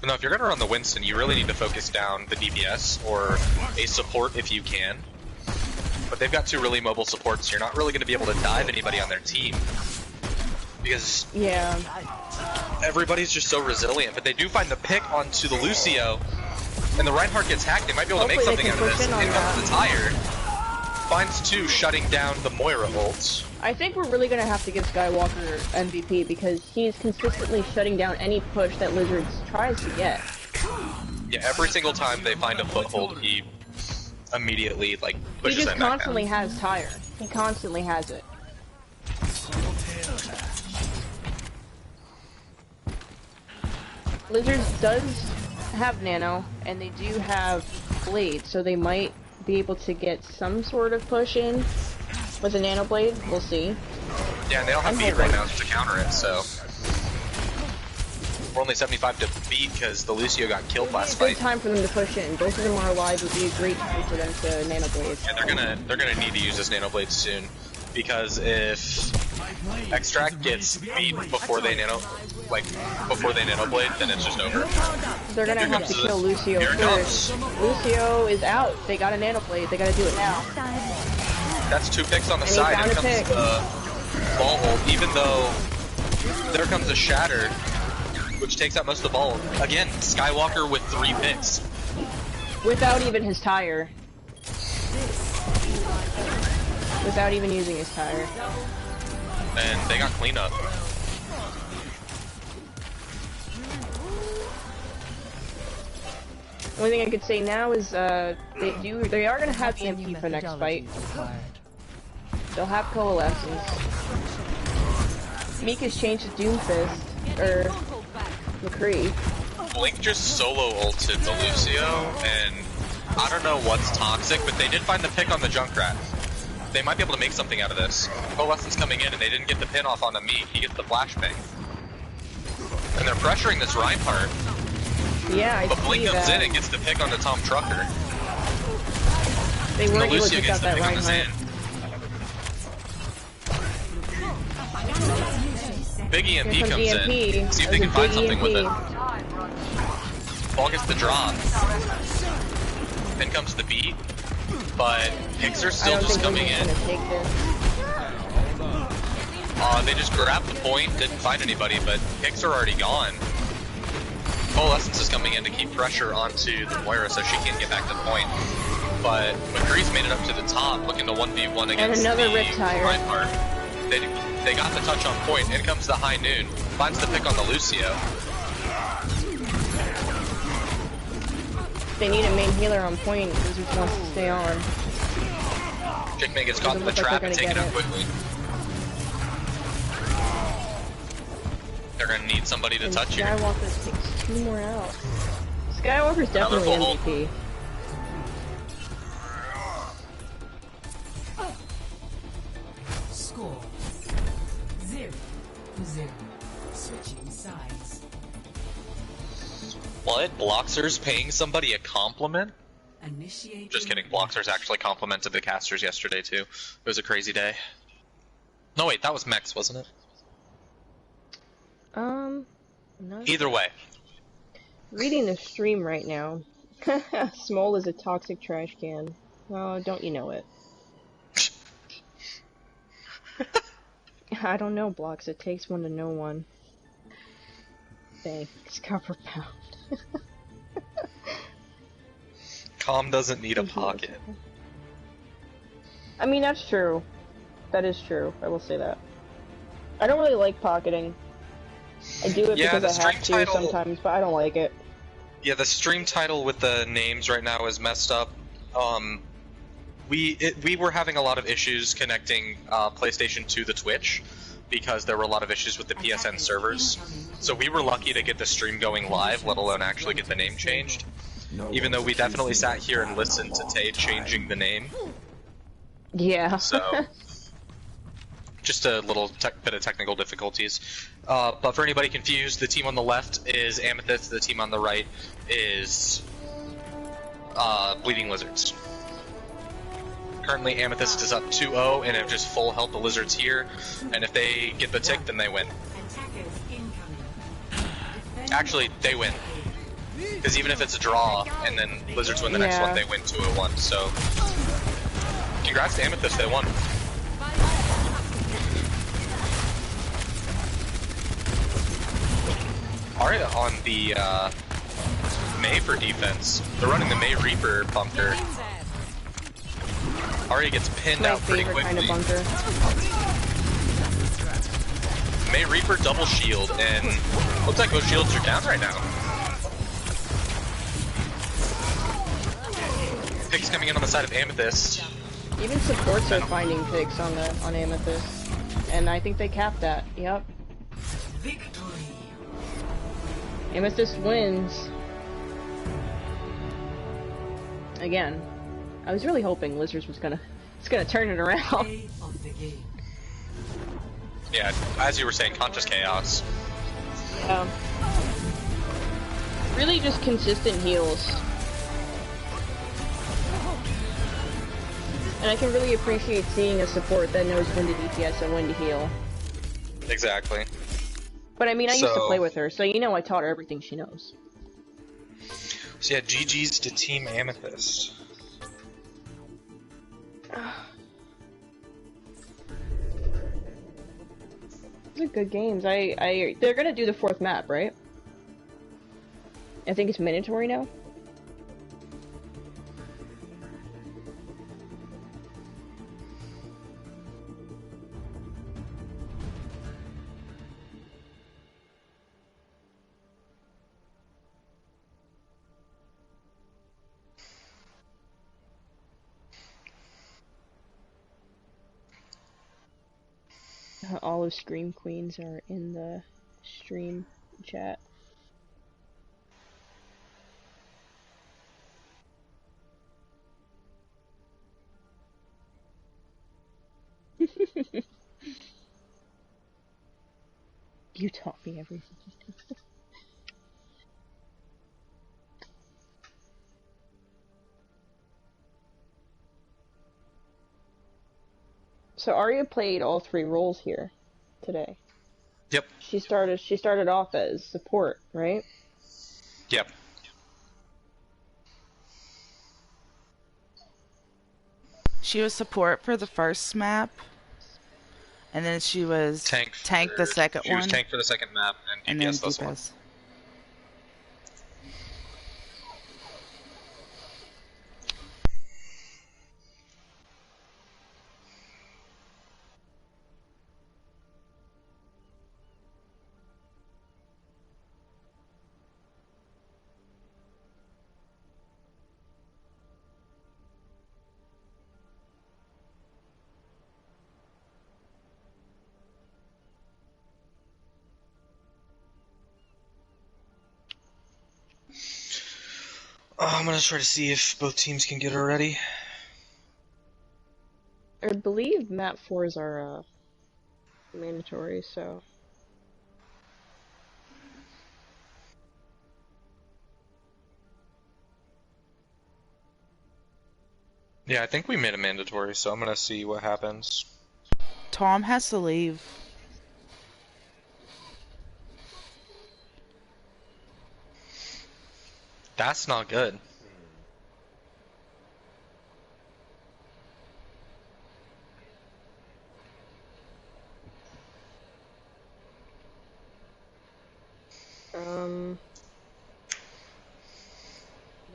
But no, if you're gonna run the Winston, you really need to focus down the DPS or a support if you can. But they've got 2 really mobile supports, so you're not really gonna be able to dive anybody on their team. Because everybody's just so resilient, but they do find the pick onto the Lucio, and the Reinhardt gets hacked. They might be able to make something out of this. In comes the Tire, finds 2, shutting down the Moira ults. I think we're really gonna have to give Skywalker MVP because he's consistently shutting down any push that Lizards tries to get. Yeah, every single time they find a foothold, he immediately pushes them back down. He just constantly has Tire. He constantly has it. Lizards does have Nano, and they do have Blade, so they might be able to get some sort of push in with a Nano Blade. We'll see. Yeah, and they don't have beat right now to counter it, so we're only 75 to beat because the Lucio got killed last fight. Good time for them to push in. Both of them are alive. It would be a great time for them to Nano Blade. Yeah, they're gonna need to use this Nano Blade soon, because if Extract gets beat before they nano blade, then it's just over. They're gonna have to kill Lucio first. Lucio is out. They got a nano blade. They gotta do it now. That's 2 picks on the side. Here comes the ball hold, even though there comes a shatter, which takes out most of the ball. Again, Skywalker with 3 picks. Without even his tire. Without even using his tire. And they got cleanup. The only thing I could say now is they are gonna have EMP for next fight. They'll have coalescence. Meek has changed to Doomfist or McCree. Blink just solo ulted the Lucio, and I don't know what's toxic, but they did find the pick on the Junkrat. They might be able to make something out of this. Coalescence coming in, and they didn't get the pin off on the Meek. He gets the flashbang. And they're pressuring this Reinhardt. Yeah, I But Blink see comes that. in and gets the pick on the Tom Trucker. They And the weren't able to Lucio pick gets out the that pick on the Reinhardt. Zan. Big EMP Here comes comes EMP. in. See if That they was can a find big something with it. EMP. Ball gets the drop. Then comes the beat. But Hicks are I still don't just think coming Lumia's in. gonna take this. They just grabbed the point, didn't find anybody, but Hicks are already gone. Coalescence is coming in to keep pressure onto the Moira so she can't get back to the point. But McCree's made it up to the top, looking to 1v1 against another the Riptire. Reinhardt. They got the touch on point. In comes the High Noon. Finds the pick on the Lucio. They need a main healer on point. Wizards wants to stay on. Chickman gets caught in the Doesn't look like trap they're and gonna taken get out it. quickly. They're gonna need somebody to And touch here. Skywalker takes 2 more out. Skywalker's Another definitely full MVP. Score 0-0. Switching sides. What? Bloxer's paying somebody a compliment? Initiating. Just kidding. Bloxer's actually complimented the casters yesterday too. It was a crazy day. No wait, that was Mex, wasn't it? No. Either way. Reading the stream right now. Small is a toxic trash can. Oh, don't you know it? I don't know, Blocks. It takes one to know one. Thanks, Copper Pound. Calm doesn't need a pocket. I mean, that's true. That is true. I will say that. I don't really like pocketing. I do it Yeah, the because I have to stream title- sometimes, but I don't like it. Yeah, the stream title with the names right now is messed up. We were having a lot of issues connecting PlayStation to the Twitch because there were a lot of issues with the PSN servers. So we were lucky to get the stream going live, let alone actually get the name changed. Even though we definitely sat here and listened to Tay changing the name. Yeah. So, just a little bit of technical difficulties. But for anybody confused, the team on the left is Amethyst, the team on the right is Bleeding Lizards. Currently, Amethyst is up 2-0 and have just full health the Lizards here. And if they get the tick, then they win. Attackers incoming. Actually, they win. Because even if it's a draw and then Lizards win the next Yeah. one, they win 2-1. So, congrats to Amethyst, they won. Arya on the May for defense. They're running the May Reaper bunker. Arya gets pinned My out pretty favorite quickly. kind of bunker. May Reaper double shield, and looks like those shields are down right now. Picks coming in on the side of Amethyst. Even supports are finding picks on Amethyst, and I think they capped that. Yep. Victory. Amethyst wins. Again, I was really hoping Lizards was gonna turn it around. Play of the game. Yeah, as you were saying, conscious chaos. Really just consistent heals. And I can really appreciate seeing a support that knows when to DPS and when to heal. Exactly. But I mean, I used to play with her, so you know I taught her everything she knows. So yeah, GG's to Team Amethyst. These are good games. They're gonna do the 4th map, right? I think it's mandatory now. All of Scream Queens are in the stream chat. You taught me everything. So Arya played all 3 roles here today. Yep. She started off as support, right? Yep. She was support for the first map, and then she was tank the second one. She was tank for the second map, and DPS this one. I'm gonna try to see if both teams can get her ready. I believe map 4s are mandatory, so. Yeah, I think we made it mandatory, so I'm gonna see what happens. Tom has to leave. That's not good.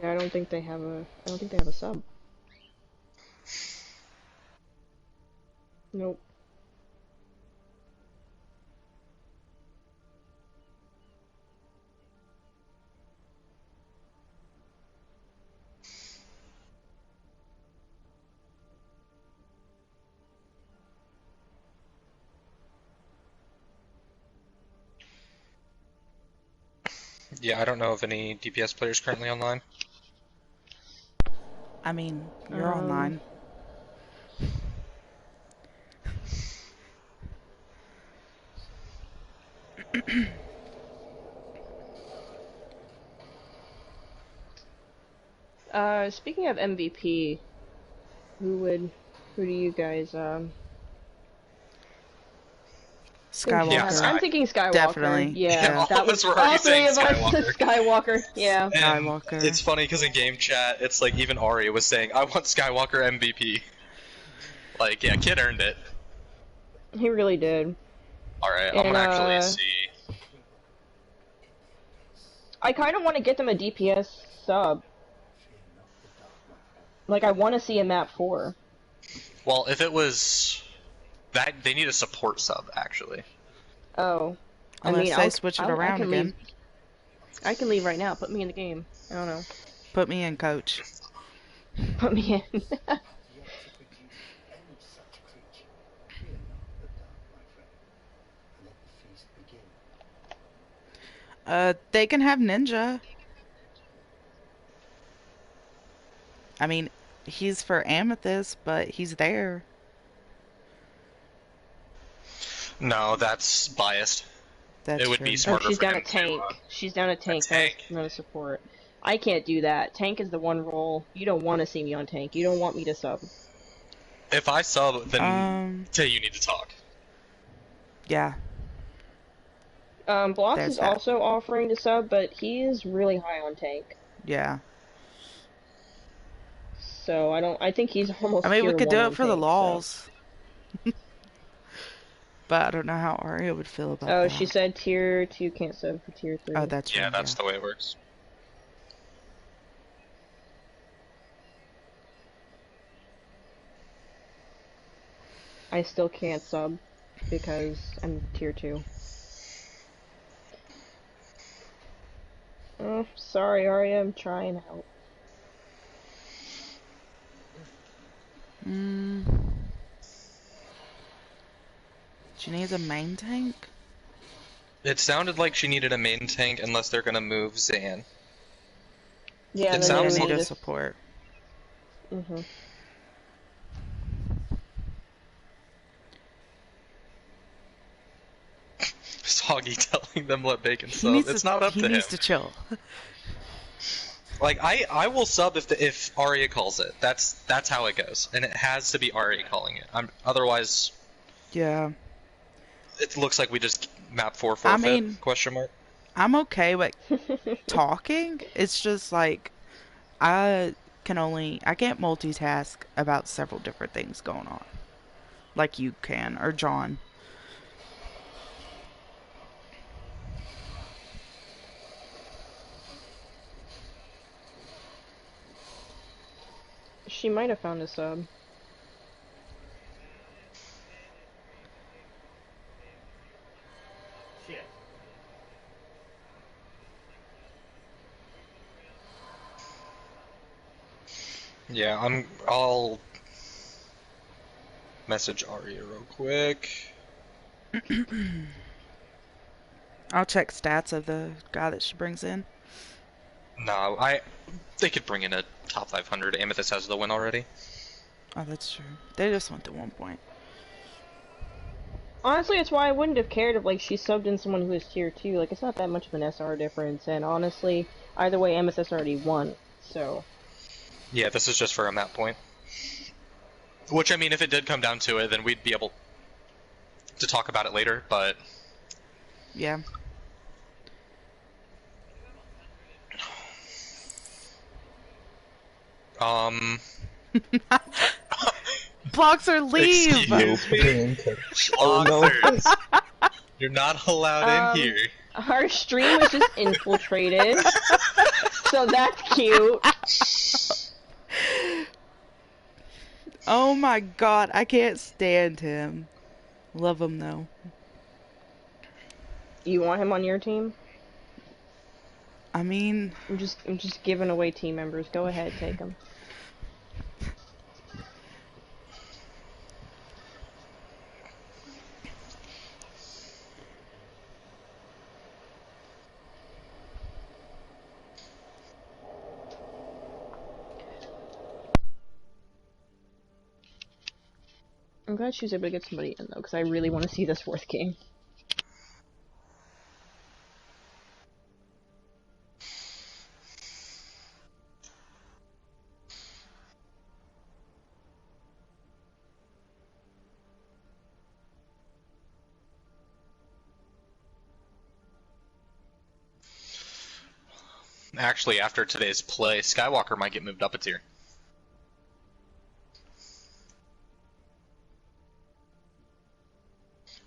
Yeah, I don't think they have a sub. Nope. Yeah, I don't know of any DPS players currently online. I mean, you're online. Speaking of MVP, who do you guys, Skywalker. Yeah, I'm thinking Skywalker. Definitely. Yeah, that was all 3 of Skywalker. us. Skywalker. Yeah. And Skywalker. it's funny because in game chat, it's like even Arya was saying, "I want Skywalker MVP." Like, yeah, kid earned it. He really did. All right, I'm gonna actually see. I kind of want to get them a DPS sub. Like, I want to see a map 4. Well, if it was that, they need a support sub actually. Oh. Unless they switch it around again. Leave. I can leave right now. Put me in the game. I don't know. Put me in, coach. Put me in. They can have Ninja. I mean, he's for Amethyst, but he's there. No, that's biased. That's it would true. be smarter she's for down him a tank. She's down a tank. Not a support. I can't do that. Tank is the one role. You don't want to see me on tank. You don't want me to sub. If I sub, then say you need to talk. Yeah. Blocks There's is that. also offering to sub, but he is really high on tank. Yeah. So I think he's I almost mean, we tier could 1 do it on for the tank, so. laws. But I don't know how Arya would feel about Oh, she that. said tier 2 can't sub for tier Oh, 3. that's true, Yeah, yeah. that's the way it works. I still can't sub because I'm tier 2. Oh, sorry, Arya, I'm trying out. She needs a main tank? It sounded like she needed a main tank unless they're gonna move Zan. Yeah, It then they And would sounds need need a a... support. Mm-hmm. Soggy telling them let Bacon He sub. needs It's to not up he to him. needs to chill. Like I will sub if Arya calls it. That's how it goes, and it has to be Arya calling it. Otherwise, Yeah. it looks like we just map 4 I forfeit mean, question mark. I'm okay with talking. It's just like I I can't multitask about several different things going on. Like you can, or John. She might have found a sub. Yeah, I'll message Arya real quick. I'll check stats of the guy that she brings in. No, they could bring in a top 500. Amethyst has the win already. Oh, that's true. They just went to 1 point. Honestly, that's why I wouldn't have cared if, like, she subbed in someone who was tier 2. Like, it's not that much of an SR difference, and honestly, either way, Amethyst already won, so... Yeah, this is just for a map point. Which, I mean, if it did come down to it, then we'd be able to talk about it later, but... Yeah. Boxer, leave! Excuse me? Boxers. You're not allowed in here. Our stream was just infiltrated, so that's cute. Oh my god, I can't stand him. Love him though. You want him on your team? I mean, I'm just giving away team members. Go ahead, take him. I'm glad she was able to get somebody in though, because I really want to see this 4th game. Actually, after today's play, Skywalker might get moved up a tier.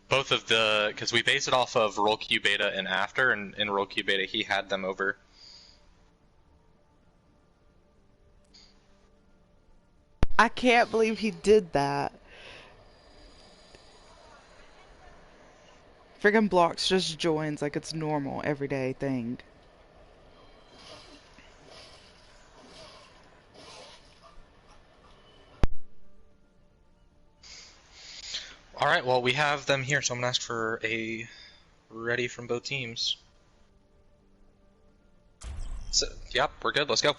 Both of the... because we base it off of roll Q beta and after, and in roll Q beta he had them over. I can't believe he did that. Friggin' Blocks just joins like it's normal, everyday thing. Alright, well, we have them here, so I'm gonna ask for a ready from both teams. So, yep, we're good, let's go.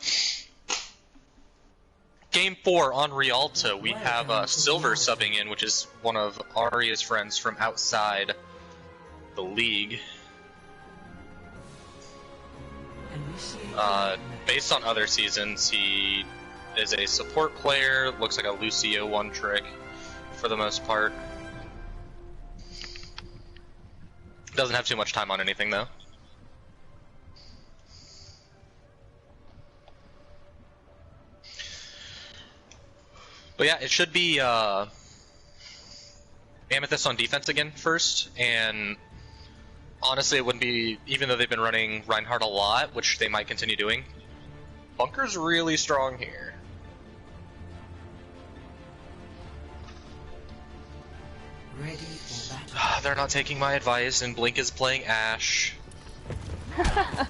Game 4 on Rialto, we have Silver subbing in, which is one of Arya's friends from outside the league. Based on other seasons, he is a support player, looks like a Lucio one-trick for the most part. Doesn't have too much time on anything though. But yeah, it should be Amethyst on defense again first, and honestly it wouldn't be, even though they've been running Reinhardt a lot, which they might continue doing, Bunker's really strong here. Ready for battle. They're not taking my advice, and Blink is playing Ashe. I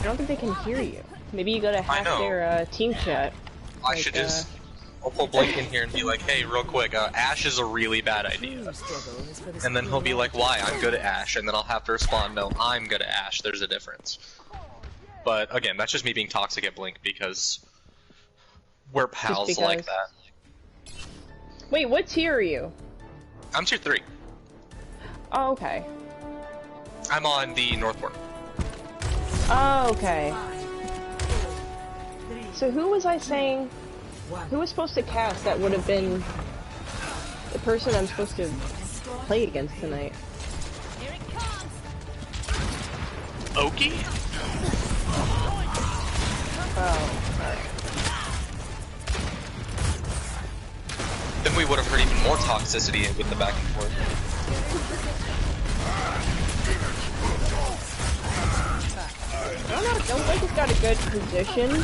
don't think they can hear you. Maybe you gotta hack their team chat. I should just... I'll pull Blink in here and be like, hey, real quick, Ashe is a really bad idea. And then he'll be like, why? I'm good at Ashe. And then I'll have to respond, no, I'm good at Ashe. There's a difference. But again, that's just me being toxic at Blink because we're pals like that. Wait, what tier are you? I'm tier 3. Oh, okay. I'm on the North Port. Oh, okay. So who was I saying? Who was supposed to cast that would have been the person I'm supposed to play against tonight? Here it comes. Oki? Oh, alright. Then we would have heard even more toxicity with the back and forth. I don't think he's got a good position.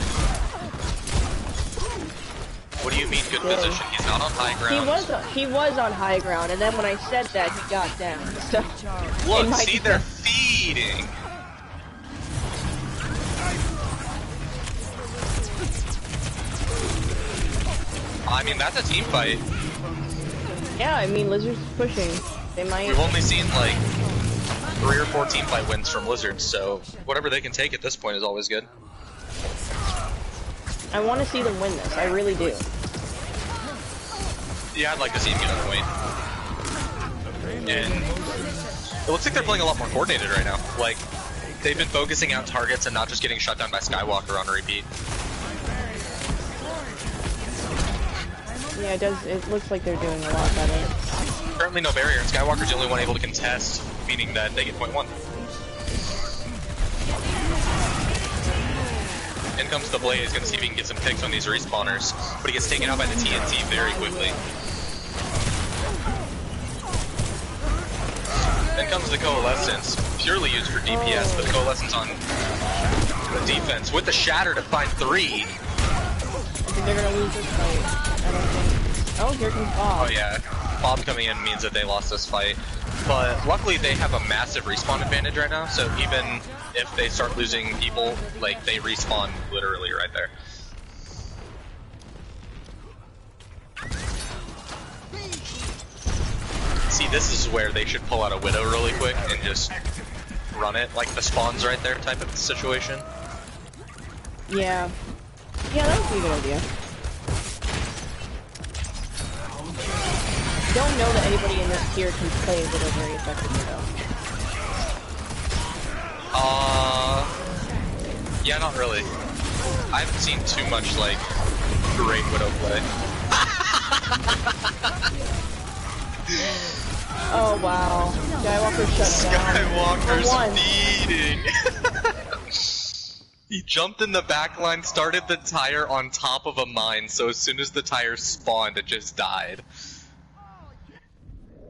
What do you mean good position? He's not on high ground. He was on high ground, and then when I said that, he got down. So look, see, they're feeding. I mean, that's a team fight. Yeah, I mean, Lizard's pushing. They might. We've only seen like 3 or 4 team fight wins from Lizards, so whatever they can take at this point is always good. I want to see them win this. I really do. Yeah, I'd like to see him get a point. And it looks like they're playing a lot more coordinated right now. Like, they've been focusing out targets and not just getting shut down by Skywalker on repeat. Yeah, it does. It looks like they're doing a lot better. Currently no barrier, and Skywalker's the only one able to contest, meaning that they get point 1. In comes the Blaze, gonna see if he can get some picks on these respawners, but he gets taken out by the TNT very quickly. Then comes the Coalescence, purely used for DPS, but the Coalescence on the defense, with the Shatter to find 3. I think they're gonna lose this fight. I don't think. Oh, here comes Bob. Oh yeah, Bob coming in means that they lost this fight. But luckily they have a massive respawn advantage right now, so even if they start losing people, like, they respawn literally right there. See, this is where they should pull out a Widow really quick and just run it, like the spawns right there type of situation. Yeah. Yeah, that would be a good idea. I don't know that anybody in this tier can play Widow very effectively, though. Yeah, not really. I haven't seen too much, like, great Widow play. Oh, wow. Skywalker shut down. Skywalker's feeding! He jumped in the back line, started the tire on top of a mine, so as soon as the tire spawned, it just died.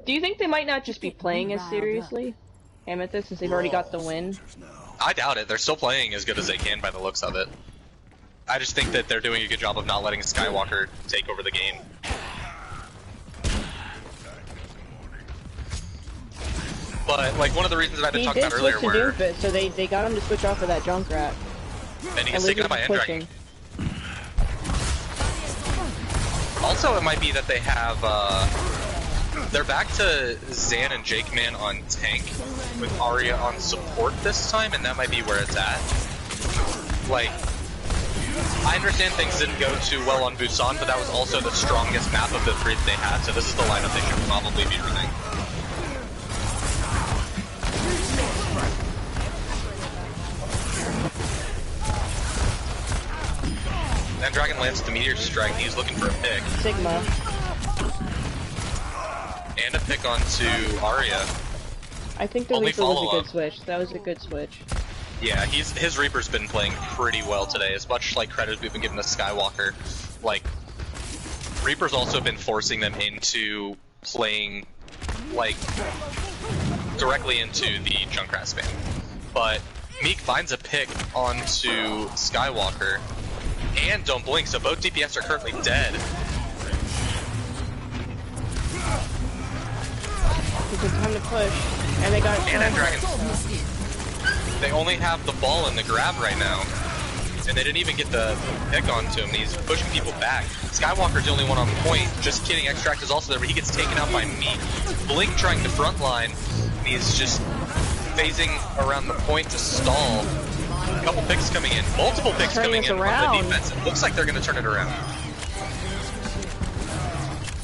Do you think they might not just be playing as seriously, Amethyst, since they've already got the win? I doubt it. They're still playing as good as they can by the looks of it. I just think that they're doing a good job of not letting Skywalker take over the game. But, like, one of the reasons that I've been talking about earlier where... Doofus, so they got him to switch off of that Junkrat. And he gets taken up by Endragon. Also, it might be that they have, they're back to Zan and Jake Man on tank, with Arya on support this time, and that might be where it's at. Like, I understand things didn't go too well on Busan, but that was also the strongest map of the 3 that they had, so this is the lineup they should probably be running. That Dragon lands the Meteor Strike, he's looking for a pick. Sigma. And a pick onto Arya. I think the Only Reaper was a follow-up. good switch. That was a good switch. Yeah, his Reaper's been playing pretty well today. As much like credit as we've been giving to Skywalker, like Reaper's also been forcing them into playing like directly into the Junkrat spam. But Meek finds a pick onto Skywalker and Don't Blink, so both DPS are currently dead. It's a time to push, and they got. And that dragon. They only have the ball in the grab right now. And they didn't even get the pick onto him. He's pushing people back. Skywalker's the only one on point. Just kidding, Extract is also there, but he gets taken out by Meek. Blink trying to frontline. He's just phasing around the point to stall. A couple picks coming in. Multiple picks coming in from the defense. It looks like they're going to turn it around.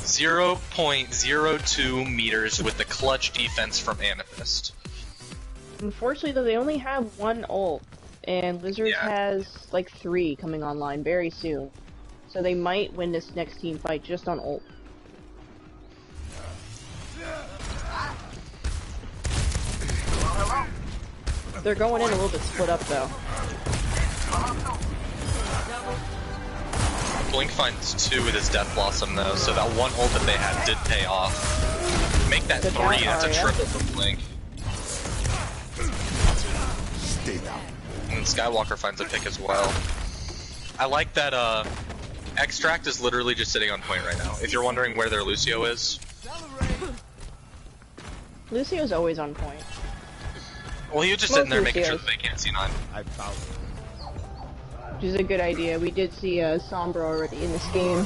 0.02 meters with the clutch defense from Amethyst. Unfortunately, though, they only have one ult, and Lizards has like 3 coming online very soon. So they might win this next team fight just on ult. They're going in a little bit split up, though. Blink finds 2 with his Death Blossom, though, so that one ult that they had did pay off. Make that 3, that's a triple for Blink. And Skywalker finds a pick as well. I like that Extract is literally just sitting on point right now. If you're wondering where their Lucio is. Lucio's always on point. Well, he was just sitting there making sure that they can't see 9. I found it. Which is a good idea. We did see Sombra already in this game.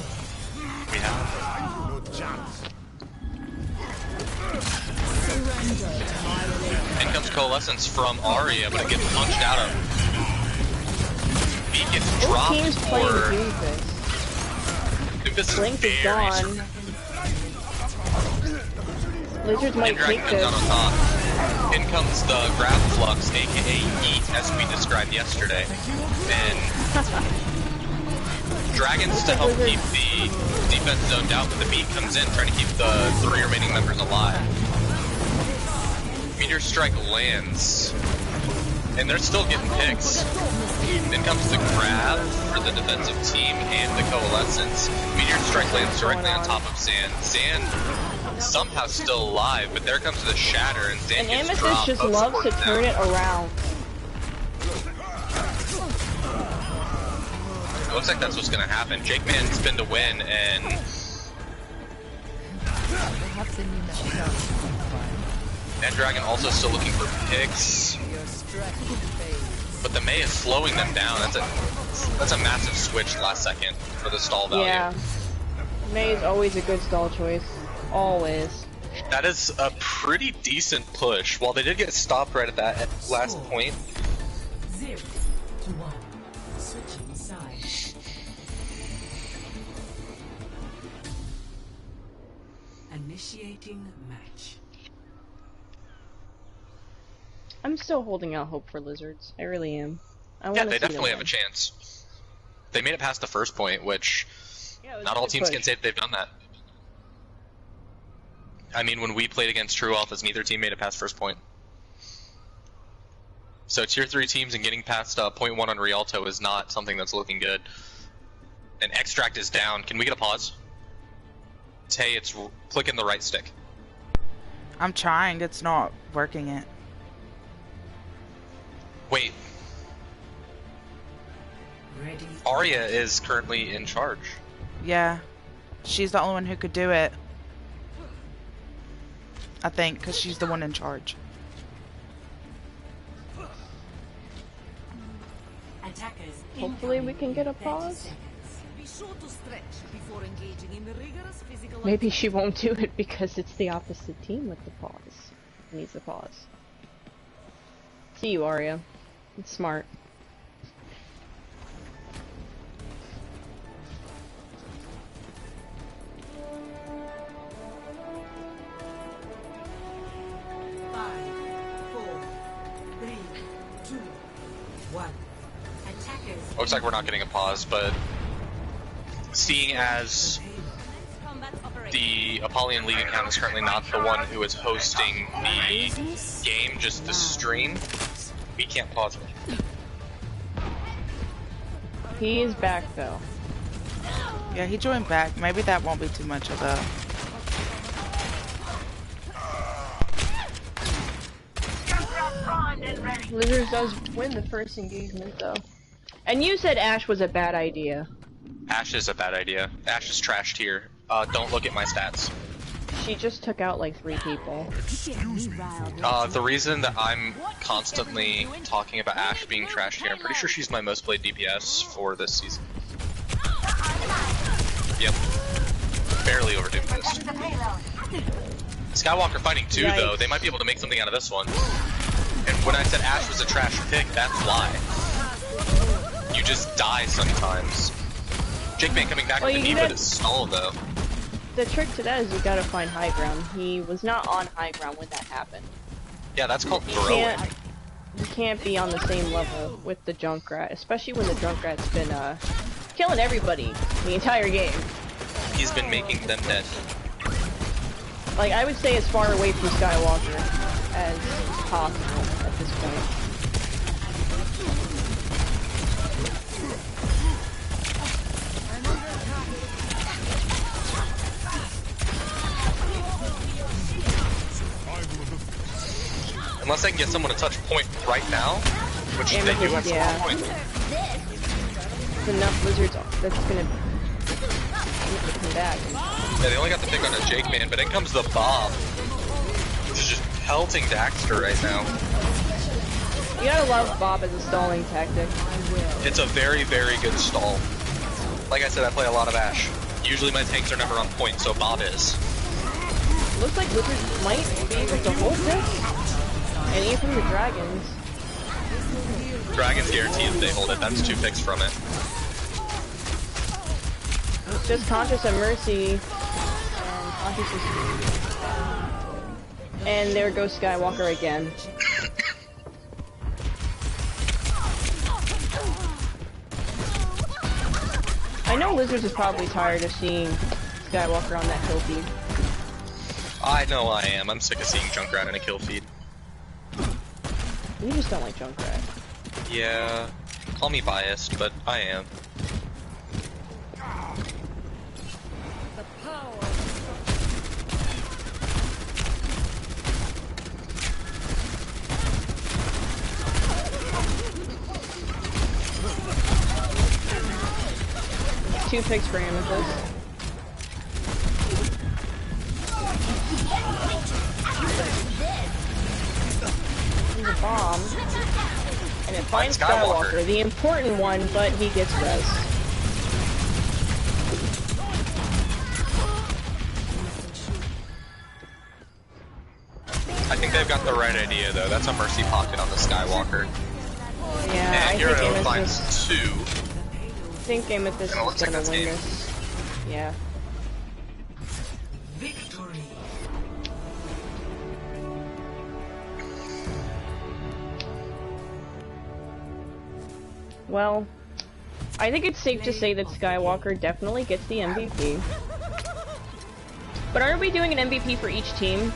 We have. No chance. In comes Coalescence from Arya, but it gets punched out of. He gets dropped team's for. playing Doomfist. Doomfist is Blink is very gone. Lizards might take comes this. out on top. In comes the Grab Flux, aka Yeet, as we described yesterday. And Dragons to help keep the defense zoned out, but the beat comes in trying to keep the 3 remaining members alive. Meteor Strike lands, and they're still getting picks. Then comes the grab for the defensive team and the Coalescence. Meteor Strike lands directly on top of Zan. Zan somehow still alive, but there comes the Shatter, and Zan gets Amethyst dropped. just loves to turn it around. It looks like that's what's going to happen. Jake Man spin to win, and Dragon also still looking for picks. But the Mei is slowing them down. That's a massive switch last second for the stall value. Yeah. Mei is always a good stall choice. Always. That is a pretty decent push. While they did get stopped right at that last point. 0 to 1. Switching sides. Initiating match. I'm still holding out hope for Lizards. I really am. Yeah, they definitely have a chance. They made it past the first point, which not all teams can say that they've done that. I mean, when we played against True Alphas, neither team made it past first point. So tier 3 teams and getting past point 1 on Rialto is not something that's looking good. And Extract is down. Can we get a pause? Tay, it's clicking the right stick. I'm trying, it's not working it. Wait. Ready. Arya is currently in charge. Yeah. She's the only one who could do it. I think, because she's the one in charge. Hopefully we can get a pause. Be sure to stretch before engaging in the rigorous physical Maybe she won't do it because it's the opposite team with the pause. Needs the pause. See you, Arya. It's smart. Looks like we're not getting a pause, but seeing as the Apollyon League account is currently not the one who is hosting the game, just the stream, we can't pause it. He is back though. Yeah, he joined back. Maybe that won't be too much of a... Lizards does win the first engagement though. And you said Ashe was a bad idea. Ashe is a bad idea. Ashe is trashed here. Don't look at my stats. She just took out like 3 people. The reason that I'm constantly talking about Ashe being trashed here, I'm pretty sure she's my most played DPS for this season. Yep. Barely over Amethyst. Skywalker fighting too, Yikes. though. They might be able to make something out of this one. And when I said Ashe was a trash pick, that's why. You just die sometimes. Jake Man coming back with the knee, but it's stalled though. The trick to that is you gotta find high ground. He was not on high ground when that happened. Yeah, that's called throwing. You can't be on the same level with the Junkrat, especially when the Junkrat's been killing everybody the entire game. He's been making them dead. Like, I would stay as far away from Skywalker as possible at this point. Unless I can get someone to touch point right now, which they do have some point. There's enough lizards that's gonna come back. Yeah, they only got the pick on a Jake Man, but in comes the Bob, which is just pelting Daxter right now. You gotta love Bob as a stalling tactic. It's a very, very good stall. Like I said, I play a lot of Ashe. Usually my tanks are never on point, so Bob is. Looks like lizards might be able to hold this. And even from the dragons. Dragons guarantee if they hold it. That's 2 picks from it. Just Conscious and Mercy. And there goes Skywalker again. I know Lizards is probably tired of seeing Skywalker on that kill feed. I know I am. I'm sick of seeing Junkrat in a kill feed. You just don't like Junkrat. Yeah. Call me biased, but I am. Two picks for Amethyst. There's a bomb. And it finds Skywalker, the important one, but he gets res. I think they've got the right idea, though. That's a Mercy Pocket on the Skywalker. Yeah, and Hero finds 2. I think Amethyst is gonna win this. Yeah. Victory. Well, I think it's safe to say that Skywalker definitely gets the MVP. But aren't we doing an MVP for each team?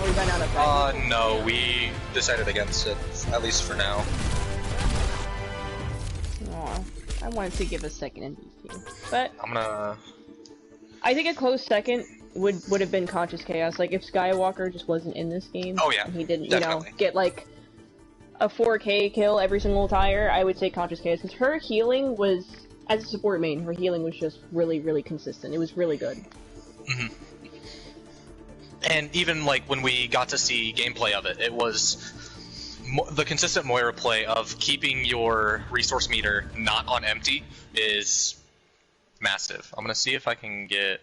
Or we ran out of time? No, we decided against it, at least for now. Aw, I wanted to give a second MVP. But I'm gonna... I think a close second would have been Conscious Chaos. Like, if Skywalker just wasn't in this game, oh, yeah, and he didn't, definitely. you know, get like a 4K kill every single tire, I would say Conscious Chaos, because her healing was, as a support main, her healing was just really, really consistent. It was really good. Mm-hmm. And even, like, when we got to see gameplay of it, it was the consistent Moira play of keeping your resource meter not on empty is massive. I'm gonna see if I can get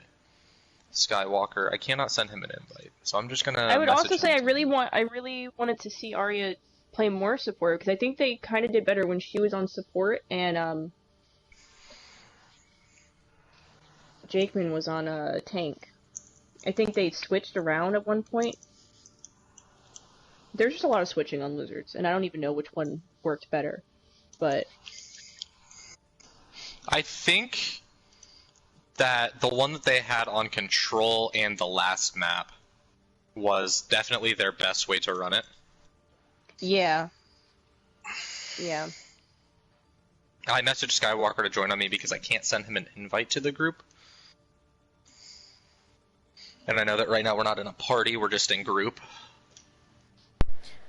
Skywalker. I cannot send him an invite, so I'm just gonna. I would also say him. I really wanted to see Arya play more support, because I think they kind of did better when she was on support and Jakeman was on a tank. I think they switched around at one point. There's just a lot of switching on Lizards, and I don't even know which one worked better. But I think that the one that they had on Control and the last map was definitely their best way to run it. Yeah. Yeah. I messaged Skywalker to join on me because I can't send him an invite to the group. And I know that right now we're not in a party, we're just in group.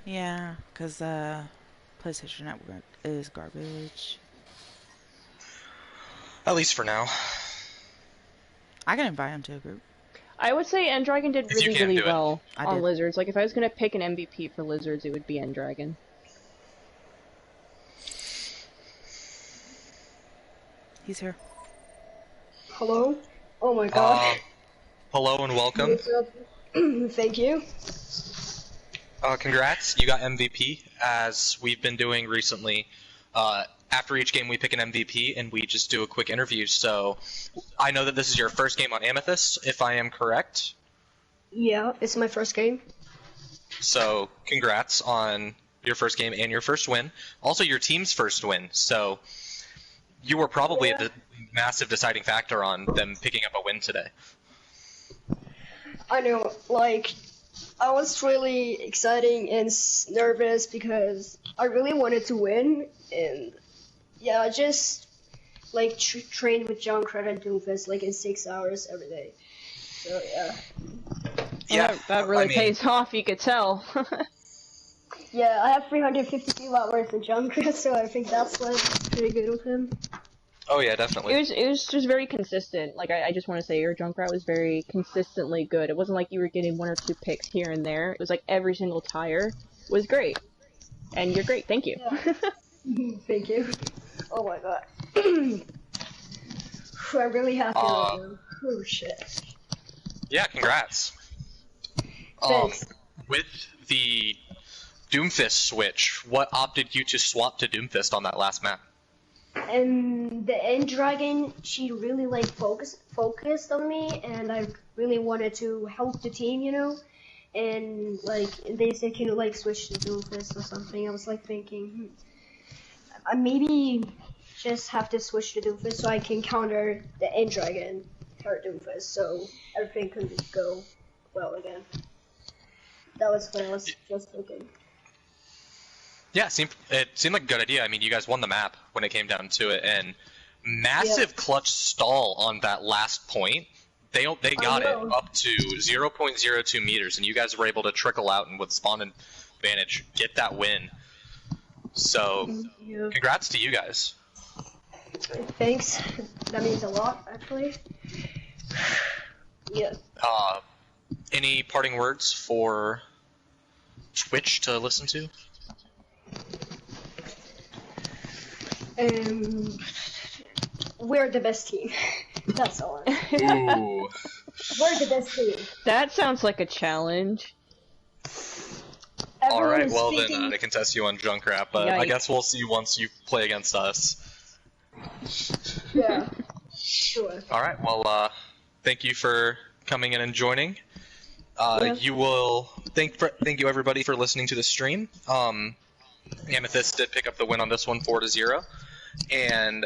Yeah, because PlayStation Network is garbage. At least for now. I can invite him to a group. I would say N-Dragon did really well on did. Lizards. Like, if I was gonna pick an MVP for Lizards, it would be N-Dragon. He's here. Hello? Oh my god. Hello and welcome. What's up? Thank you. Congrats, you got MVP, as we've been doing recently. After each game we pick an MVP and we just do a quick interview, so I know that this is your first game on Amethyst, if I am correct. Yeah, it's my first game. So, congrats on your first game and your first win. Also your team's first win, so you were probably a massive deciding factor on them picking up a win today. I know, like, I was really excited and nervous because I really wanted to win, and yeah, I just, like, trained with Junkrat and Doomfist, like, in 6 hours every day. So, yeah. Yeah, that really pays off, you could tell. Yeah, I have 352 hours in Junkrat, so I think that's, like, pretty good with him. Oh yeah, definitely. It was just very consistent. Like, I just want to say your Junkrat was very consistently good. It wasn't like you were getting 1 or 2 picks here and there. It was like every single tire was great. And you're great, thank you. Yeah. Thank you. Oh my god. I'm really happy right now. Oh shit. Yeah, congrats. Thanks. With the Doomfist switch, what opted you to swap to Doomfist on that last map? And the N-Dragon, she really, like, focused on me, and I really wanted to help the team, you know? And, like, they said, can you, like, switch to Doomfist or something? I was, like, thinking, I maybe just have to switch to Doomfist so I can counter the N-Dragon, her Doomfist, so everything can go well again. That was what I was just thinking. Yeah, it seemed like a good idea. I mean, you guys won the map when it came down to it, and massive clutch stall on that last point. They got it up to 0.02 meters, and you guys were able to trickle out and with spawn advantage get that win. So, congrats to you guys. Thanks. That means a lot, actually. Yeah. Any parting words for Twitch to listen to? We're the best team. That's all. Ooh. We're the best team. That sounds like a challenge. Alright, well then I can test you on Junkrat, but Yikes. I guess we'll see once you play against us. Yeah, sure. Alright, well, thank you for coming in and joining. You will thank you everybody for listening to the stream. Amethyst did pick up the win on this one, 4-0, and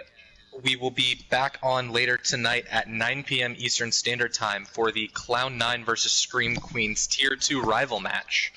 we will be back on later tonight at 9 p.m. Eastern Standard Time for the Clown9 vs Scream Queens Tier 2 rival match.